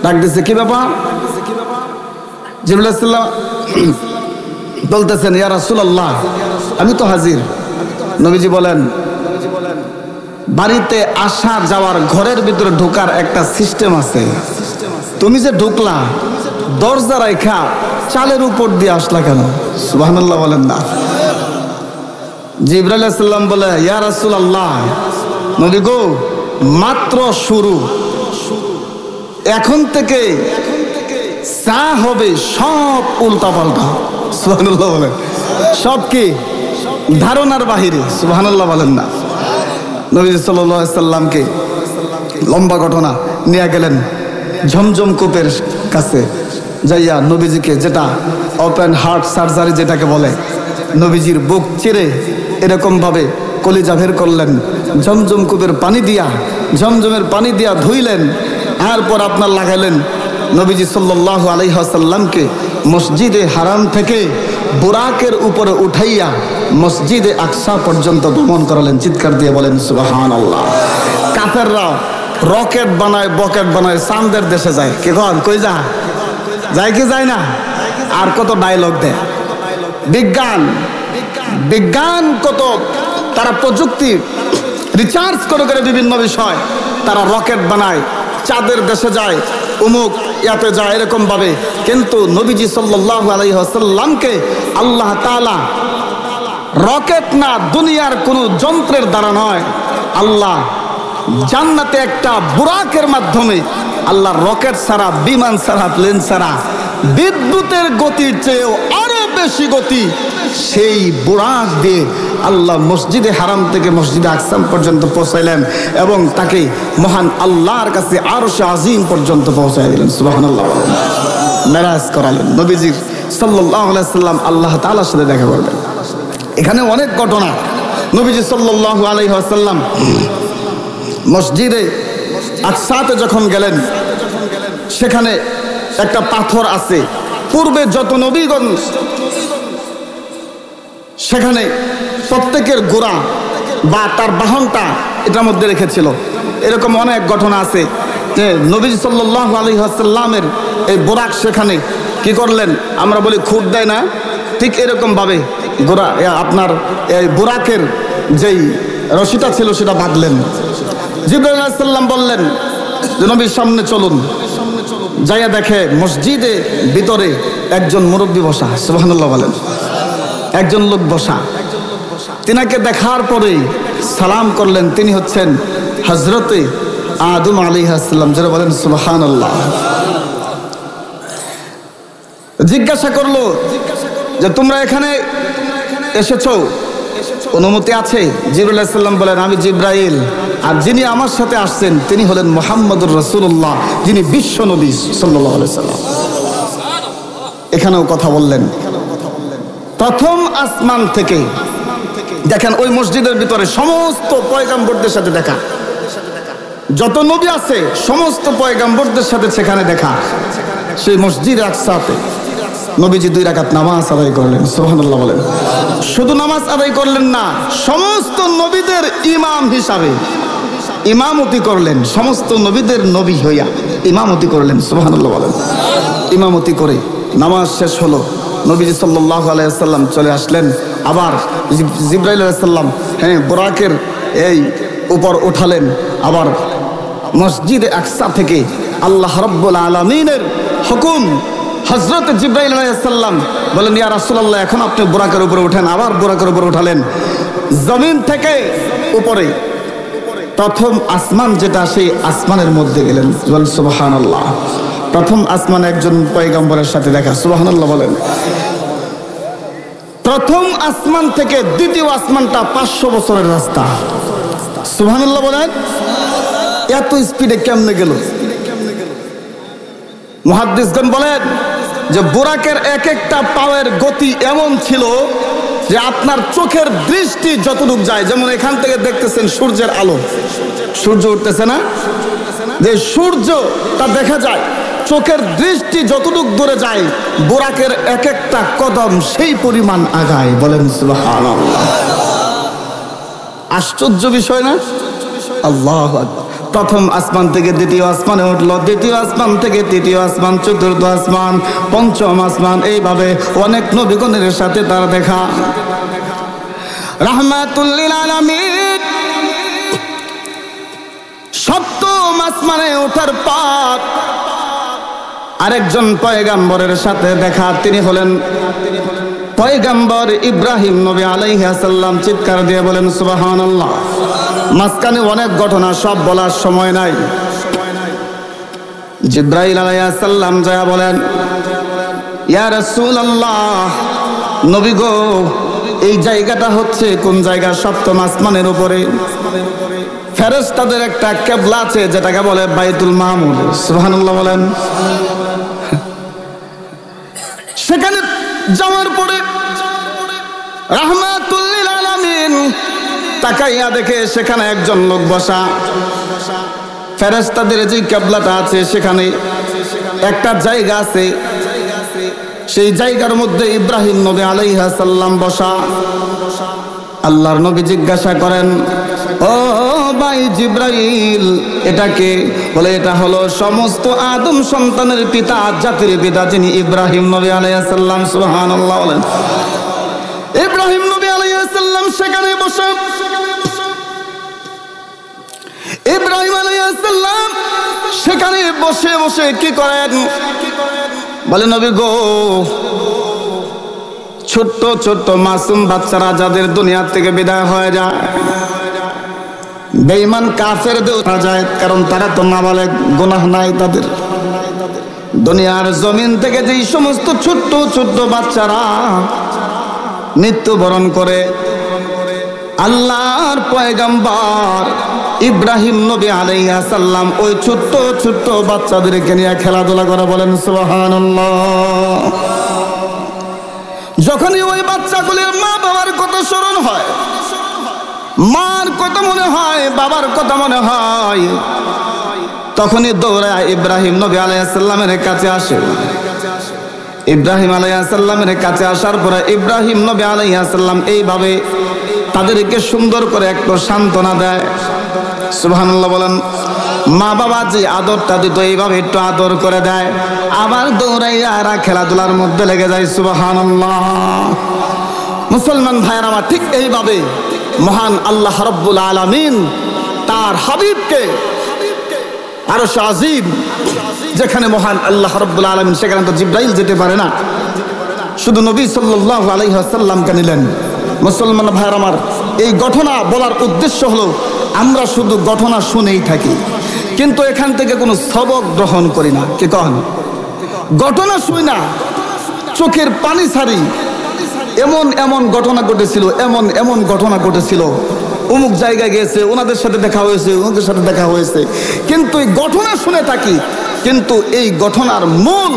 ডাক দিছে, কি ব্যাপার? জিবরাইল আলাইহিস সালাম বলতেছেন, ইয়া রাসূলুল্লাহ, আমি তো হাজির। নবীজি বলেন, বাড়িতে আসা যাওয়ার, ঘরের ভিতরে ঢোকার একটা সিস্টেম আছে। তুমি যে ঢুকলা দরজা রাইখা চালের উপর দিয়ে আসলা কেন? সুবহানাল্লাহ বলেন না। জিবরাইল আলাইহিস সালাম বলে, ইয়া রাসূলুল্লাহ, নবী গো, মাত্র শুরু। এখন থেকে যা হবে সব উল্টা পাল্টা। সুবহানাল্লাহ বলেন। সব কি ধারণার বাহিরে। সুবহানাল্লাহ বলেন না। নবী সাল্লাল্লাহু আলাইহি সাল্লামকে লম্বা ঘটনা নিয়ে গেলেন ঝমঝম কূপের কাছে। যাইয়া নবীজিকে, যেটা ওপেন হার্ট সার্জারি যেটাকে বলে, নবীজির বুক চিরে এরকম ভাবে কলিজা বের করলেন। ঝমঝম কূপের পানি দিয়া, ঝমঝমের পানি দিয়া ধুইলেন। এরপর আপনার লাগাইলেন নবীজি সাল্লাল্লাহু আলাইহি ওয়াসাল্লামকে মসজিদে হারাম থেকে বুরাকের উপরে উঠাইয়া মসজিদে আকসা পর্যন্ত ভ্রমণ করালেন। চিৎকার দিয়ে বলেন সুবহানাল্লাহ। কাফেররা রকেট বানায়, বকেট বানায়, চাঁদের দেশে যায়। কে কন, কই যায় কি যায় না? আর কত ডায়লগ দেয়। বিজ্ঞান কত, তারা প্রযুক্তি রিচার্জ করে করে বিভিন্ন বিষয় তারা রকেট বানায়, চাঁদের দেশে যায়, উমুক ইয়াতে যায়, এরকম ভাবে। কিন্তু নবীজি সাল্লাল্লাহু আলাইহি ওয়াসাল্লামকে আল্লাহ তাআলা রকেট না, দুনিয়ার কোন যন্ত্রের দ্বারা নয়, আল্লাহ জান্নাতে একটা বুরাকের মাধ্যমে, আল্লাহ রকেট ছাড়া, বিমান ছাড়া, প্লেন ছাড়া, বিদ্যুতের গতির চেয়েও আরো বেশি গতি, সেই বুরাক দিয়ে আল্লাহ মসজিদে হারাম থেকে মসজিদে আকসা পর্যন্ত পৌঁছাইলেন এবং তাকে মহান আল্লাহর কাছে আরশে আজিম পর্যন্ত পৌঁছাই দিলেন। সুবহানাল্লাহ। মেরাজ করালেন। নবীজির সাল্লাল্লাহু আলাইহি সাল্লাম আল্লাহ তাআলার সাথে দেখা করবেন। এখানে অনেক ঘটনা। নবীজি সাল্লাল্লাহু আলাইহি ওয়াসাল্লাম মসজিদে আকসাতে যখন গেলেন, সেখানে একটা পাথর আছে। পূর্বে যত নবীগণ সেখানে প্রত্যেকের গোড়া বা তার বাহনটা এটার মধ্যে রেখেছিল। এরকম অনেক ঘটনা আছে যে নবী সাল্লাল্লাহু আলাইহি ওয়াসাল্লামের এই বুরাক সেখানে কি করলেন, আমরা বলি খুঁট দেয় না, ঠিক এরকম ভাবে গোড়া আপনার এই বুরাকের যেই রশিটা ছিল সেটা বাঁধলেন। জিবরাইল আলাইহিস সালাম বললেন যে নবীর সামনে চলুন। যাইয়া দেখে মসজিদে ভিতরে একজন মুরব্বী বসা, সুবহানাল্লাহ বলেন, একজন লোক বসা। তিনাকে দেখার পরেই সালাম করলেন। তিনি হচ্ছেন হযরতে আদম আলাইহিস সালাম। যারা বলেন সুবহানাল্লাহ। জিজ্ঞাসা করলো যে তোমরা এখানে এসেছো, অনুমতি আছে? জিবরাইল আলাইহিস সালাম বলেন, আমি জিবরাইল, আর যিনি আমার সাথে আসছেন তিনি হলেন মুহাম্মদুর রাসূলুল্লাহ, যিনি বিশ্ব নবী সাল্লাল্লাহু আলাইহি সাল্লাম। এখানেও কথা বললেন। প্রথম আসমান থেকে দেখেন ওই মসজিদের ভিতরে সমস্ত পয়গম্বরদের সাথে দেখা, যত নবী আছে সমস্ত পয়গম্বরদের সাথে সেখানে দেখা। সেই মসজিদ আকসাতে নবীজি 2 রাকাত নামাজ আদায় করলেন, সুবহানাল্লাহ বলেন। শুধু নামাজ আদায় করলেন না, সমস্ত নবীদের ইমাম হিসাবে ইমামতি করলেন। সমস্ত নবীদের নবী হইয়া ইমামতি করলেন, সুবহানাল্লাহ বলেন। ইমামতি করে নামাজ শেষ হলো, নবীজি সাল্লাল্লাহু আলাইহি ওয়াসাল্লাম চলে আসলেন। আবার জিবরাইল আলাইহিস সালাম বুরাকের এই উপর উঠালেন। আবার মসজিদে আকসা থেকে আল্লাহ রাব্বুল আলামিনের হুকুম, হযরত জিবরাইল আলাইহিস সালাম বলেন, ইয়া রাসূলুল্লাহ, এখন আপনি বুরাকের উপরে উঠেন। আবার বুরাকের উপরে উঠালেন। জমিন থেকে উপরে প্রথম আসমান যেটা, সেই আসমানের মধ্যে গেলেন। বলেন সুবহানাল্লাহ। প্রথম আসমানে একজন পয়গম্বরের সাথে দেখা, সুবহানাল্লাহ বলেন। প্রথম আসমান থেকে দ্বিতীয় আসমানটা 500 বছরের রাস্তা, সুবহানাল্লাহ বলেন। এত স্পিডে কেমনে গেল? মুহাদ্দিসগণ বলেন যে বুরাকের এক একটা পাওয়ের গতি এমন ছিল যে আপনার চোখের দৃষ্টি যতটুকু যায়, যেমন এখান থেকে দেখতেছেন সূর্যের আলো, সূর্য উঠতেছে না, যে সূর্যটা দেখা যায়, চোখের দৃষ্টি যতটুকু দূরে যায় বুরাকের এক একটা কদম সেই পরিমাণ আগায়। বলেন সুবহানাল্লাহ। আশ্চর্য বিষয় না? আল্লাহু আকবার। প্রথম আসমান থেকে দ্বিতীয় আসমানে উঠলো, দ্বিতীয় আসমান থেকে তৃতীয় আসমান, চতুর্থ আসমান, পঞ্চম আসমান, এইভাবে অনেক নবীগণের সাথে তার দেখা। রাহমাতুল লিল আলামিন সপ্তম আসমানে ওঠার পর আরেকজন পয়গম্বরের সাথে দেখা। তিনি হলেন পয়গম্বর ইব্রাহিম নবী আলাইহিস সালাম। চিৎকার দিয়ে বলেন সুবহানাল্লাহ। মাঝখানে অনেক ঘটনা, সব বলার সময় নাই। জিবরাইল আলাইহিস সালাম যা বলেন, ইয়া রাসূলুল্লাহ, নবী গো, এই জায়গাটা হচ্ছে কোন জায়গা? সপ্তম আসমানের উপরে। ফেরেশতাদের একটা কিবলা আছে যেটাকে বলে বাইতুল মামুর, সুবহানাল্লাহ বলেন। সেখানে যাওয়ার পরে রাহমাতুল লিল আলামিন তাকাইয়া দেখে সেখানে একজন লোক বসা। ফেরেশতাদের যে কিবলাটা আছে সেখানে একটা জায়গা আছে, সেই জায়গার মধ্যে ইব্রাহিম নবী আলাইহিস সালাম বসা। আল্লাহর নবী জিজ্ঞাসা করেন, ও ভাই জিবরাইল, এটাকে? বলে এটা হলো সমস্ত আদম সন্তানের পিতা, জাতির পিতা, যিনি ইব্রাহিম নবী আলাইহিস সালাম। সুবহানাল্লাহ বলেন। ইব্রাহিম নবী আলাইহিস সালাম সেখানে বসে। ইব্রাহিম আলাইহিস সালাম সেখানে বসে বসে কি করেন? বলে, নবী গো, ছোট্ট ছোট্ট মাসুম বাচ্চারা যাদের দুনিয়া থেকে বিদায় হয়ে যায়, বেঈমান কাফেরদের উঠা যায়, কারণ তারা তো নাবালেগ, গুনাহ নাই তাদের। দুনিয়ার জমিন থেকে যেই সমস্ত ছোট্ট ছোট্ট বাচ্চারা মৃত্যুবরণ করে, আল্লাহর পয়গম্বর ইব্রাহিম নবী আলাইহিস সালাম ওই ছোট্ট ছোট্ট বাচ্চাদেরকে নিয়ে খেলাধুলা করে। বলেন সুবহানাল্লাহ। যখনই ওই বাচ্চাগুলির মা বাবার কথা স্মরণ হয়, মার কথা মনে হয়, বাবার কথা মনে হয়, তখনই দৌড়ায় ইব্রাহিম নবী আলাইহিস সালামের কাছে আসে। ইব্রাহিম আলাইহিস সালামের কাছে আসার পরে ইব্রাহিম নবী আলাইহিস সালাম এইভাবে তাদেরকে সুন্দর করে একটু সান্ত্বনা দেয়। সুবহানাল্লাহ বলেন। মা বাবা যে আদরটা দিত এইভাবে একটু আদর করে দেয়, আবার দৌড়াইয়া এরা খেলাধুলার মধ্যে লেগে যায়। সুবহানাল্লাহ। মুসলমান ভাইয়েরা আমার, ঠিক এইভাবে মহান আল্লাহ রাব্বুল আলামিন তার হাবিবকে আরশ আজিম, যেখানে মহান আল্লাহ রাব্বুল আলামিন, সেখানে তো জিবরাইল যেতে পারে না, শুধু নবী সাল্লাল্লাহু আলাইহি ওয়াসাল্লামকে নিলেন। মুসলমান ভাইরা আমার, এই ঘটনা বলার উদ্দেশ্য হলো আমরা শুধু ঘটনা শুনেই থাকি, কিন্তু এখান থেকে কোনো সবক গ্রহণ করি না। কি কন? ঘটনা শুই না, চোখের পানি ছাড়ি। এমন এমন ঘটনা ঘটেছিল, এমন এমন ঘটনা ঘটেছিল, অমুক জায়গায় গেছে, ওনাদের সাথে দেখা হয়েছে, ওনাদের সাথে দেখা হয়েছে, কিন্তু এই ঘটনা শুনে থাকি, কিন্তু এই ঘটনার মূল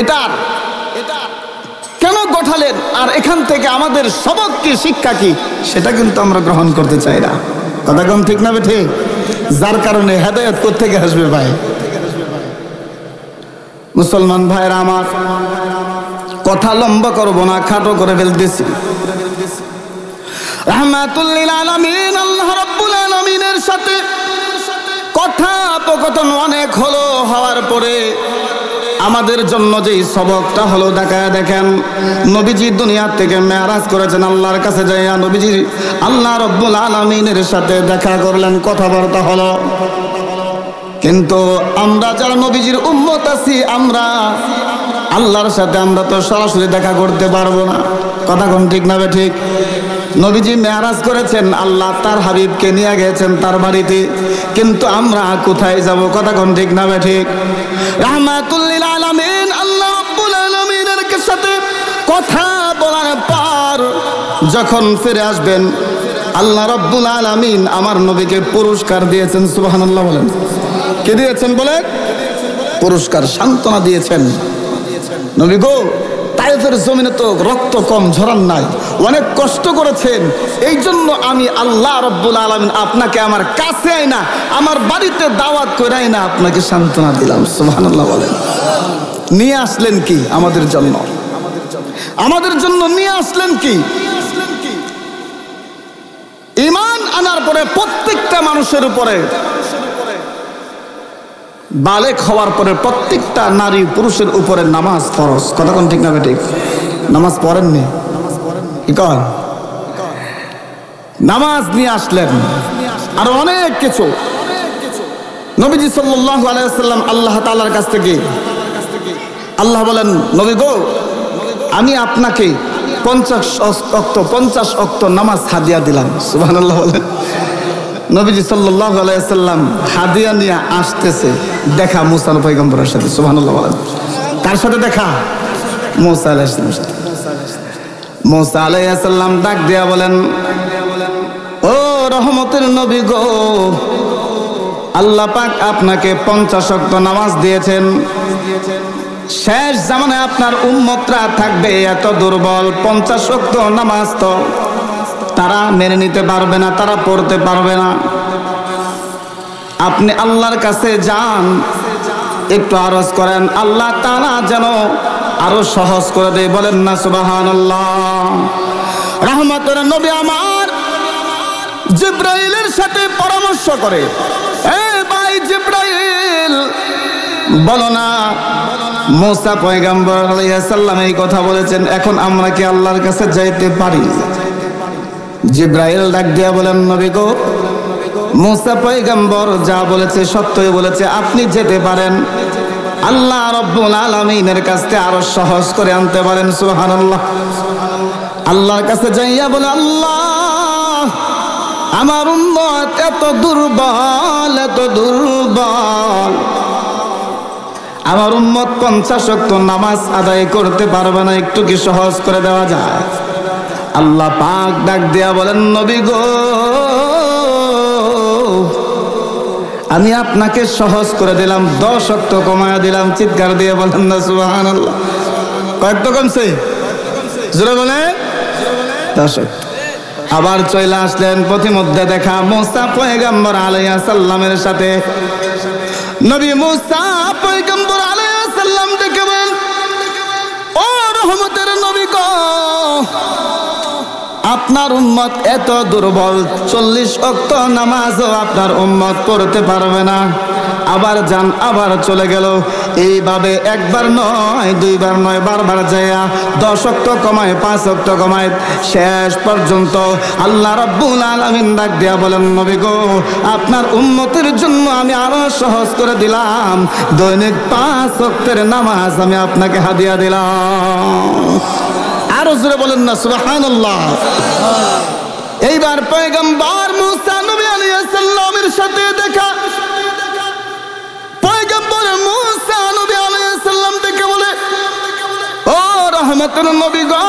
এটার কেন ঘটালেন আর এখান থেকে আমাদের সবক কি, শিক্ষা কি, সেটা কিন্তু আমরা গ্রহণ করতে চাই না। কথা কম ঠিক না বেঠে? যার কারণে হেদায়েত কোত্থেকে আসবে ভাই? মুসলমান ভাইরা আমার, কথা লম্বা করবো না, খাটো করে ফেলতেছি। রাহমাতুল লিল আলামিন আল্লাহ রাব্বুল আলামিনের সাথে কথোপকথন অনেক হলো, হওয়ার পরে আমাদের জন্য যেই সবকটা হলো, দেখায় দেখেন, নবীজি দুনিয়া থেকে মেরাজ করেছেন, আল্লাহর কাছে যাইয়া নবীজি আল্লাহ রাব্বুল আলামিনের সাথে দেখা করলেন, কথাবার্তা হলো। কিন্তু আমরা যারা নবীজির উম্মত আছি, আমরা আল্লাহর সাথে আমরা তো সরাসরি দেখা করতে পারবো না। কথা কোন ঠিক না বে ঠিক? নবীজি মেরাজ করেছেন, আল্লাহ তার হাবিবকে নিয়ে গেছেন তার বাড়িতে, কিন্তু আমরা কোথায় যাব? কথা কোন ঠিক না বে ঠিক? রাহমাতুল লিল আলামিন আল্লাহ রাব্বুল আলামিনের সাথে কথা বলার পর যখন ফিরে আসবেন, আল্লাহ রাব্বুল আলামিন আমার নবীকে পুরস্কার দিয়েছেন। সুবহানাল্লাহ বলেন। কে দিয়েছেন বলেন? পুরস্কার, সান্ত্বনা দিয়েছেন। নবী গো, তায়েফের জমিনে তো রক্ত কম ঝরান নাই, অনেক কষ্ট করেছেন, এই জন্য আমি আল্লাহ রাব্বুল আলামিন আপনাকে আমার কাছে আইনা, আমার বাড়িতে দাওয়াত করে আইনা আপনাকে সান্ত্বনা দিলাম। সুবহানাল্লাহ বলেন। নিয়ে আসলেন কি আমাদের জন্য? আমাদের জন্য নিয়ে আসলেন কি? ঈমান আনার পরে প্রত্যেকটা মানুষের উপরে, বালেক হওয়ার পরে প্রত্যেকটা নারী পুরুষের উপরে নামাজ ফরজ। কথা কোন ঠিক না ঠিক? নামাজ পড়েননি? কি কন? নামাজ নিয়ে আসলেন, আর অনেক কিছু। নবীজি সাল্লাল্লাহু আলাইহি ওয়াসাল্লাম আল্লাহ তাআলার কাছ থেকে, আল্লাহ বলেন, নবী গো, আমি আপনাকে 50 ওয়াক্ত নামাজ হাদিয়া দিলাম। সুবহানাল্লাহ বলেন। নবীজি সাল্লাল্লাহু আলাইহি ওয়াসাল্লাম হাদিয়া নিয়ে আসতেছে, দেখা মুসা পয়গম্বরের সাথে। সুবহানাল্লাহ বলেন। কার সাথে দেখা? মুসা আলাইহিস সালামের সাথে। মুসা আলাইহিস সালাম ডাক দিয়া বলেন, ও রহমতের নবী গো, আল্লাহ পাক আপনাকে 50 ওয়াক্ত নামাজ দিয়েছেন। শেষ জামানায় আপনার উম্মতরা থাকবে এত দুর্বল, 50 ওয়াক্ত নামাজ তো তারা মেনে নিতে পারবে না, তারা পড়তে পারবে না। আপনি আল্লাহর কাছে যান, একটু আরজ করেন, আল্লাহ তাআলা যেন আরো সহজ করে দেয়। বলেন না সুবহানাল্লাহ। রহমতের নবী আমার জিবরাইলের সাথে পরামর্শ করে, এ ভাই জিবরাইল, বলো না, মুসা পয়গম্বর আলাইহিস সালাম এই কথা বলেছেন, এখন আমরা কি আল্লাহর কাছে যাইতে পারি? জিবরাইল ডাক দিয়া বলেন, নবী গো, মুসা পয়গম্বর যা বলেছে সত্যই বলেছে, আপনি যেতে পারেন, আল্লাহ রাব্বুল আলামিনের কাছে আরো সহজ করে আনতে পারেন। সুবহানাল্লাহ। আল্লাহর কাছে যাইয়া বলে, আল্লাহ, আমার উম্মত এত দুর্বল, এত দুর্বল, আমার উম্মত 50 ওয়াক্ত নামাজ আদায় করতে পারবে না, একটু কি সহজ করে দেওয়া যায়? আল্লাহ পাক ডাক দিয়া বলেন, নবী গো, আমি আপনাকে সহজ করে দিলাম, 10 ওয়াক্ত কমায়া দিলাম। চিৎকার দিয়ে বলেন না সুবহানাল্লাহ। কয়েকটা কমছে? জোরে বলে 10 ওয়াক্ত। আবার চলে আসলেন, পথিমধ্যে দেখা মুসা পয়গম্বর আলাইহিস সালামের সাথে। নবী মুসা পয়গম্বর আলাইহিস সালাম ডেকে বলেন, ও রহমতের নবী গো, আপনার উম্মত এত দুর্বল, 40 ওয়াক্ত নামাজও আপনার উম্মত পড়তে পারবে না। আবার যান আবার চলে গেল। এইভাবে একবার নয় দুইবার নয় বারবার যাইয়া 10 ওয়াক্ত কমায় 5 ওয়াক্ত কমায় শেষ পর্যন্ত আল্লাহ রাব্বুল আলামিন ডাক দিয়া বলেন নবী গো আপনার উম্মতের জন্য আমি আরো সহজ করে দিলাম, দৈনিক 5 ওয়াক্তের নামাজ আমি আপনাকে হাদিয়া দিলাম। আরো জোরে বলেন না সুবহানাল্লাহ। এইবার পয়গম্বর মুসা নবী আলাইহিস সালামের সাথে দেখা। পয়গম্বর মুসা নবী আলাইহিস সালাম দেখে বলে ও রহমতের নবী গো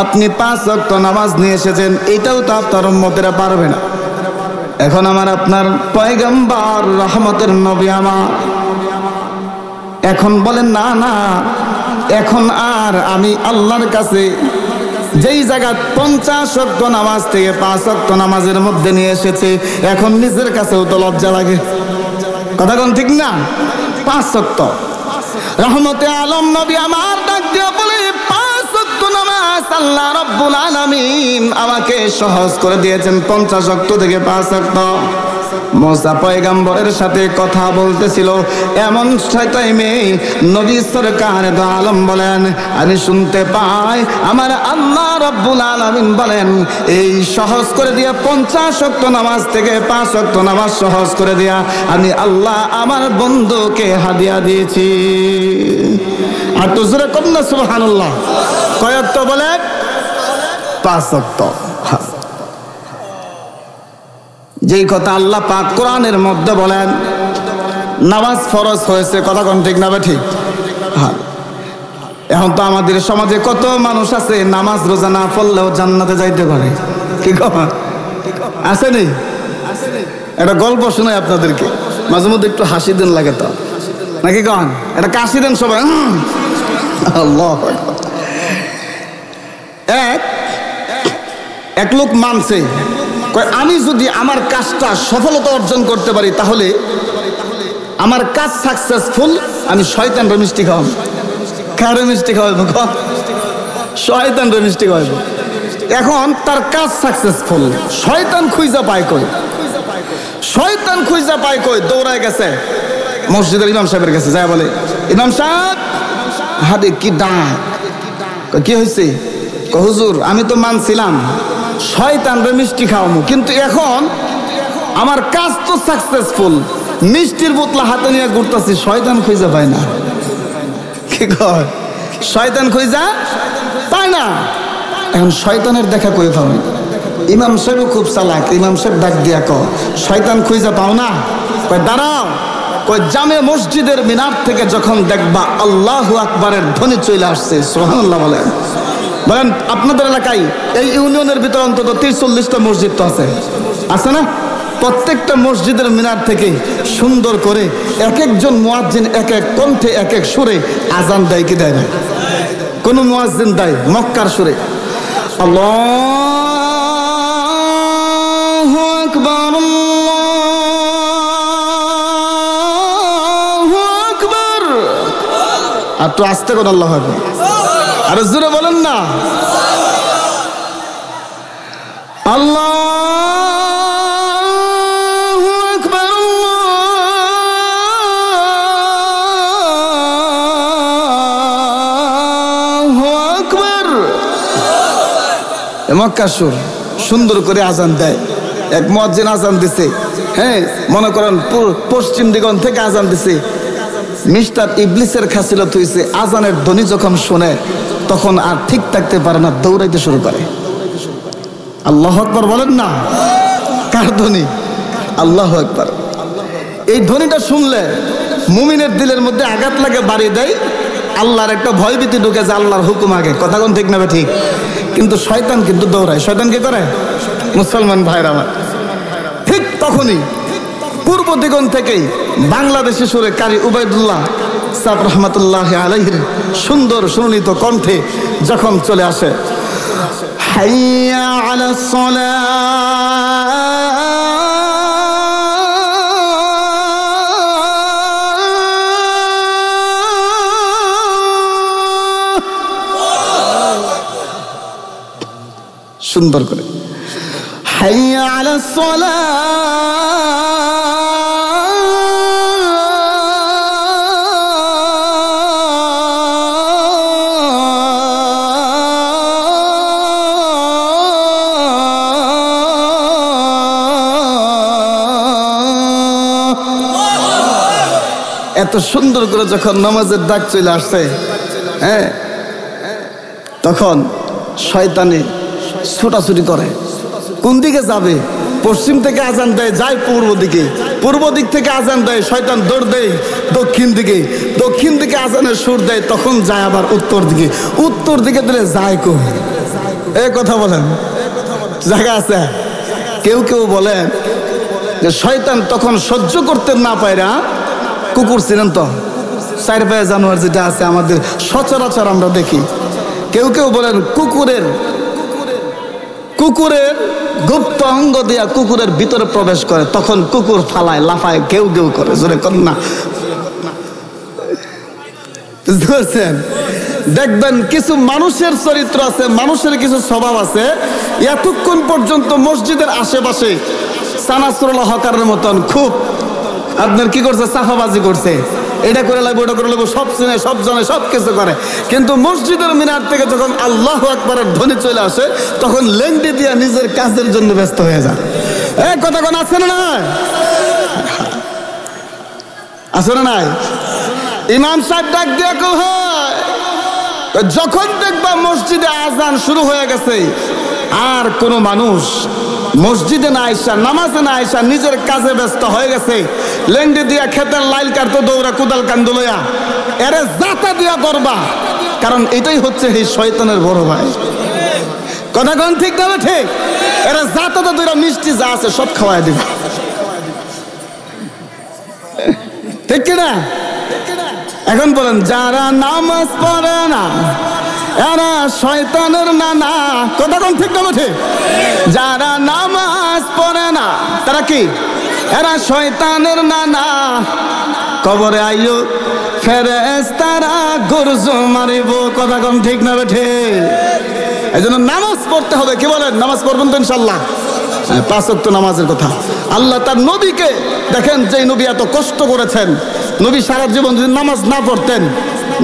আপনি 5 ওয়াক্ত নামাজ নিয়ে এসেছেন, এটাও তো আপনার উম্মতেরা পারবে না। এখন আমার আপনার পয়গম্বর রহমতের নবী আমার এখন বলেন না না এখন আর আমি আল্লাহর কাছে যেই জায়গা 50 ওয়াক্ত নামাজ থেকে 5 ওয়াক্ত নামাজের মধ্যে নিয়ে এসেছে, এখন নিজের কাছেও তো লজ্জা লাগে। কথা কোন ঠিক না? 5 ওয়াক্ত রহমতে আলম নবী আমার ডাক দিয়া বলে 5 ওয়াক্ত নামাজ আল্লাহ রাব্বুল আলামিন আমাকে সহজ করে দিয়েছেন 50 ওয়াক্ত থেকে 5 ওয়াক্ত। মুসা পয়গম্বরের সাথে কথা বলতেছিল, এমন টাইমে নবী সরকার দো আলম বলেন আমি শুনতে পাই আমার আল্লাহ রাব্বুল আলামিন বলেন এই সহজ করে দিয়া 50 ওয়াক্ত নামাজ থেকে 5 ওয়াক্ত নামাজ সহজ করে দিয়া আমি আল্লাহ আমার বন্ধুকে হাদিয়া দিয়েছি। আর তো জোরে কম না সুবহানাল্লাহ। কয় ওয়াক্ত বলে? 5 ওয়াক্ত। যেই কথা আল্লাহ পাক কোরআনের মধ্যে বলেন নামাজ ফরজ হয়েছে, কথা কোন ঠিক না ঠিক? হ্যাঁ। এখন তো আমাদের সমাজে কত মানুষ আছে নামাজ রোজা না পড়লেও জান্নাতে যাইতে পারে, কি কথা আছে নেই? একটা গল্প শোনাই আপনাদেরকে, মাঝে মধ্যে একটু হাসি দেন লাগে তো নাকি কন? এটা কাশি দেন সবাই। আল্লাহ এক লোক মানছে আমি যদি আমার কাজটা সফলতা অর্জন করতে পারি তাহলে আমার কাজ সাকসেসফুল, আমি শয়তানরে মিষ্টি খাওয়াবো। কারে মিষ্টি খাওয়াবো? শয়তানরে মিষ্টি খাওয়াবো। এখন তার কাজ সাকসেসফুল, শয়তান খুঁজা পায় কই? শয়তান খুঁজা পায় কই? দৌড়ায় গেছে মসজিদের ইমাম সাহেবের কাছে, যায় বলে ইমাম সাহেব হাদে কি ডাক, কি হয়েছে? হুজুর আমি তো মানছিলাম শয়তানরে মিষ্টি খাওয়াবো, কিন্তু এখন আমার কাজ তো সাকসেসফুল, মিষ্টির বোতলা হাতে নিয়ে ঘুরতেছি, শয়তান খুঁজে পায় না। কি কয়? শয়তান খুঁজা পায় না। এখন শয়তানের দেখা কই পাবে? ইমাম সাহেব খুব চালাক, ইমাম সাহেব ডাক দিয়া কয় শয়তান খুঁজা পাও না? কয় দাঁড়াও, কয় জামে মসজিদের মিনার থেকে যখন দেখবা আল্লাহু আকবারের ধ্বনি চলে আসছে, সুবহানাল্লাহ বলেন। বলেন আপনাদের এলাকায় এই ইউনিয়নের ভিতরে অন্তত 43টা মসজিদ তো আছে না? প্রত্যেকটা মসজিদের মিনার থেকে সুন্দর করে এক একজন মুয়াজ্জিন এক এক কণ্ঠে এক এক সুরে আজান দেয় কি দেয় না? কোন মুয়াজ্জিন দেয় মক্কার সুরে আল্লাহু আকবার আল্লাহু আকবার। আর তো আস্তে করে আল্লাহু আকবার, আরে জোরে বলেন না আল্লাহু আকবার আল্লাহু আকবার। মক্কা সুর সুন্দর করে আজান দেয়। এক মুয়াজ্জিন আজান দিছে, হ্যাঁ মনে করেন পশ্চিম দিগন থেকে আজান দিছে। মিস্টার ইবলিসের খাসিলত হয়েছে আজানের ধ্বনি যখন শুনে তখন আর ঠিক থাকতে পারে না, দৌড়াইতে শুরু করে। আল্লাহু আকবার বলেন না। কার ধ্বনি? আল্লাহু আকবার। এই ধ্বনিটা শুনলে মুমিনের দিলের মধ্যে আঘাত লাগে, বাড়ি দেয়, আল্লাহর একটা ভয়ভীতি ঢুকে যায়, আল্লাহর হুকুম আগে, কথা কোন ঠিক না ঠিক? কিন্তু শয়তান কিন্তু দৌড়ায়। শয়তান কি করে? মুসলমান ভাইরা আমার, ঠিক তখনই পূর্ব দিগন থেকেই বাংলাদেশি সুরে কারি উবাইদুল্লাহ সাহেব রহমতুল্লাহ আলাইহির সুন্দর সুনিত কণ্ঠে যখন চলে আসে হাইয়া আলাস সালাহ, সুন্দর করে হাইয়া আলাস সালাহ এত সুন্দর করে যখন নামাজের ডাক চলে আসছে, হ্যাঁ, তখন শয়তানে ছোটাছুটি করে। কোন দিকে যাবে? পশ্চিম থেকে আজান দেয়, যায় পূর্ব দিকে। পূর্ব দিক থেকে আজান দেয়, শয়তান দৌড় দেয় দক্ষিণ দিকে। দক্ষিণ দিকে আজানের সুর দেয়, তখন যায় আবার উত্তর দিকে। উত্তর দিকে দিলে যায় কই? এই কথা বলেন, জায়গা আছে? কেউ কেউ বলেন যে শয়তান তখন সহ্য করতে না পায়রা, কুকুর ছিলেন তো, চার পায়ে জানোয়ার যেটা আছে আমাদের সচরাচর আমরা দেখি, কেউ কেউ বলেন কুকুরের গুপ্ত অঙ্গ দিয়া কুকুরের ভিতরে প্রবেশ করে, তখন কুকুর ফালায়, লাফায়, কেউ কেউ করে, জোরে কর না। বুঝতে পারছেন? দেখবেন কিছু মানুষের চরিত্র আছে, মানুষের কিছু স্বভাব আছে, এতক্ষণ পর্যন্ত মসজিদের আশেপাশে সানাসুরুল হকারের মতন খুব আপনার কি করছে, সাফাবাজি করছে, এটা করে লাগবো, ওটা করে লাগবো, সব চিনে, সব জানে, সব কিছু করে। কিন্তু মসজিদের মিনার থেকে যখন আল্লাহু আকবারের ধ্বনি চলে আসে, তখন লেংটি দিয়া নিজের কাজের জন্য ব্যস্ত হয়ে যায়। এই কথা কোন আছে না? আছে না নাই? ইমাম সাহেব ডাক দিয়া কয়, যখন দেখবা মসজিদে আজান শুরু হয়ে গেছে, আর কোন মানুষ মসজিদে না আইসা, নামাজে না আইসা, নিজের কাজে ব্যস্ত হয়ে গেছে, লেংডি দিয়া খেতের লাইল কাটতো, দৌড়া কুদাল কান্দু লইয়া, এরে জাতা দিয়া করবা, কারণ এটাই হচ্ছে এই শয়তানের বড় ভাই। কথা কোন ঠিক না? ঠিক। এরা জাতা তো দৌড়া মিষ্টি যা আছে সব খাওয়াই দিবে, ঠিক কিনা? এখন বলেন, যারা নামাজ পড়ে না এরা শয়তানের নানা। কথা কোন ঠিক না? ঠিক। যারা নামাজ পড়ে না তারা কি? এরা শয়তানের নানা। কবরে আইও ফেরেশতারা গর্জ মারিব। কথা কোন ঠিক না? ঠিক। এই জন্য নামাজ পড়তে হবে। কি বলেন? নামাজ পড়বেন তো ইনশাল্লাহ? 5 ওয়াক্ত নামাজের কথা। আল্লাহ তার নবীকে দেখেন, যে নবী এত কষ্ট করেছেন, নবী সারা জীবন যদি নামাজ না পড়তেন,